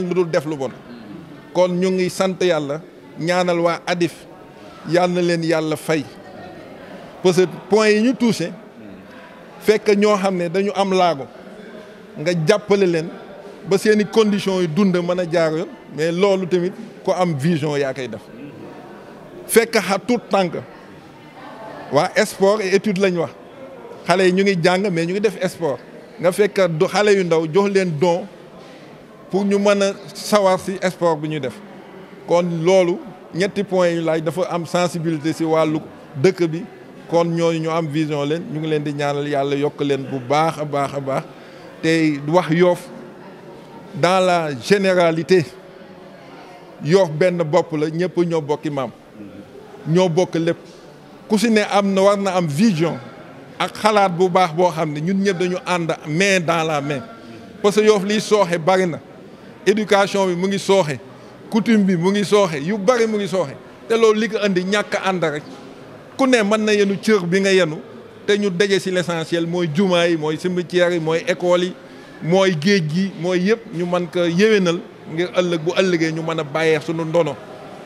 lu dul def lu bon kon ñu ngi sant yàlla ñaanal waa ADIF yal na leen yàlla fay parce que point yi ñu touché fekk ñoo xam ne dañu am laago nga jàppale leen ba seeni conditions yi dund mën a jaar yoon mais loolu tamit ko am vision yaa koy def fekk tout tànk waa sport et étude lañ wax xale yi ñu ngi jàng mais ñu ngi def sport nga fekk du xale yu ndaw jox leen don pour ñu mën a sawar ci sport bi ñu def kon loolu ñetti points yu laaj dafa am sensibilité ci wàllu dëkk bi kon ñooñu ñu am vision leen ñu ngi leen di ñaanal yàlla yokk leen bu baax a baax a baax te wax Yoff dans la généralité Yoff benn bopp la ñëpp ñoo bokki maam ñoo bokk lépp ku ci ne am na war na am vision ak xalaat bu baax boo xam ne ñun ñëpp dañu ànd main dans la main parce que Yoff liy sooxe bari na éducation bi mu ngi sooxe coutume bi mu ngi sooxe yu bari mu ngi sooxe te loolu li ko indi ñàkk ànd rek ku ne mën na yenu cër bi nga yenu te ñu daje ci l'essentiel mooy jumaa yi mooy cimetière yi mooy école yi mooy géej gi mooy yëpp ñu mën ko yéwénal ngir ëllëg bu ëllëgee ñu mën a bàyyee suñu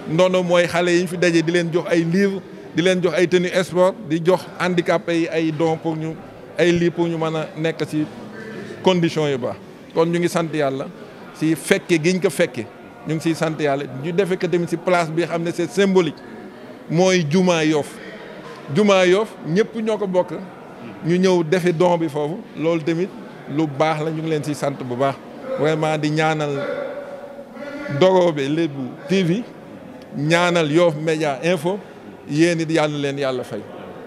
ndono mooy xale yi ñu fi daje di leen jox ay livre di leen jox ay tenue sport di jox handicapé yi ay dons pour ñu ay lii pour ñu mën a nekk ci conditions yu baax kon ñu ngi sant yàlla ci fekke giñ ko fekke ñu ngi ciy sant yàlla ñu defe ko tamit ci place bi xam ne c'est symbolique mooy jumaa Yoff ñëpp ñoo ko bokk ñu ñëw defe don bi foofu loolu tamit lu baax la ñu ngi leen ciy sant bu baax vraiment di ñaanal Dorobe Lebu TV ñaanal Yoff Média Info yéen it yàlla leen yàlla fay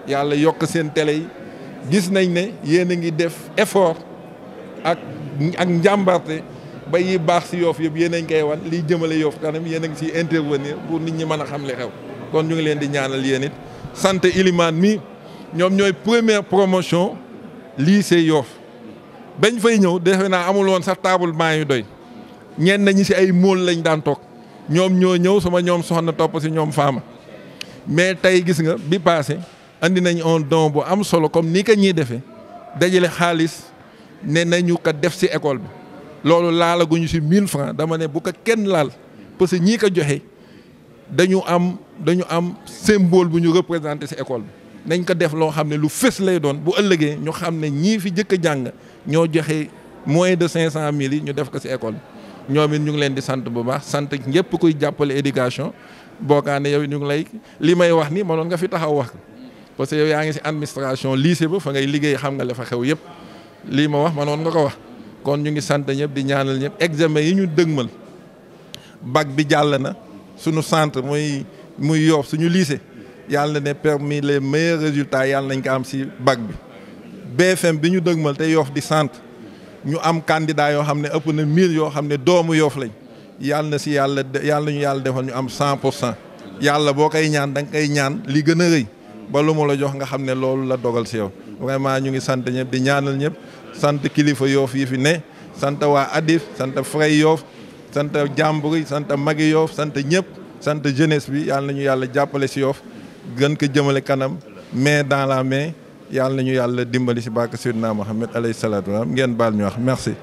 yàlla yokk seen télé yi gis nañ ne yéen a ngi def effort ak njàmbarte ba yi baax si Yoff yëpp yéen a ngi koy wan liy jëmale Yoff kanam yéen a ngi siy intervenir pour nit ñi mën a xam li xew kon ñu ngi leen di ñaanal yéen it sant Ilimaan mi ñoom ñooy première promotion lycée Yoff bañ fay ñëw defe naa amul woon sax table banc yu doy ñenn ñi si ay móol lañ daan toog ñoom ñoo ñëw sama ñoom soxna topp si ñoom faama mais tey gis nga bi passé andi nañ un don bu am solo comme ni ko ñuy defee dajale xaalis ne nañu ko def si école bi loolu laalaguñu si 1000 francs dama ne bu ko kenn laal parce que ñii ko joxe dañu am symbole bu ñu représenté si école bi nañ ko def loo xam ne lu fës lay doon bu ëllëgee ñu xam ne ñii fi jëkk a jàng ñoo joxe moins de 500 000 yi ñu def ko si école bi ñoom it ñu ngi leen di sant bu baax sant ñëpp kuy jàppale éducation bookaane yow ñu ngi lay li may wax ni mënoon nga fi taxaw wax parce que yow yaa ngi si administration lycée ba fa ngay liggéey xam nga la fa xew yëpp lii ma wax mënoon nga ko wax kon ñu ngi sant ñëpp di ñaanal ñëpp examen yi ñu dëgmal bac bi jàll na suñu centre muy Yoff suñu lycée yàlla ne permis les meilleurs résultats yàlla nañ ko am si bac bi BFM bi ñu dëgmal te Yoff di centre ñu am candidat yoo xam ne ëpp na 1000 yoo xam ne doomu Yoff lañ yàlla na si yàlla ñu yàlla defal ñu am 100% yàlla boo koy ñaan da nga koy ñaan li gën a rëy ba lu mu la jox nga xam ne loolu la dogal si yow vraiment ñu ngi sant ñëpp di ñaanal ñëpp sant kilifa Yoff yi fi ne sant waa Adif sant Frey Yoff sant jàmbur yi sant magi Yoff sant ñëpp sant jeunesse bi yàlla nañu yàlla jàppale si Yoff gën ko jëmale kanam main dans la main yàlla nañu yàlla dimbali si barke Seydina Mohamed alayhi salaatu wa salaam ngeen baal ñu wax merci.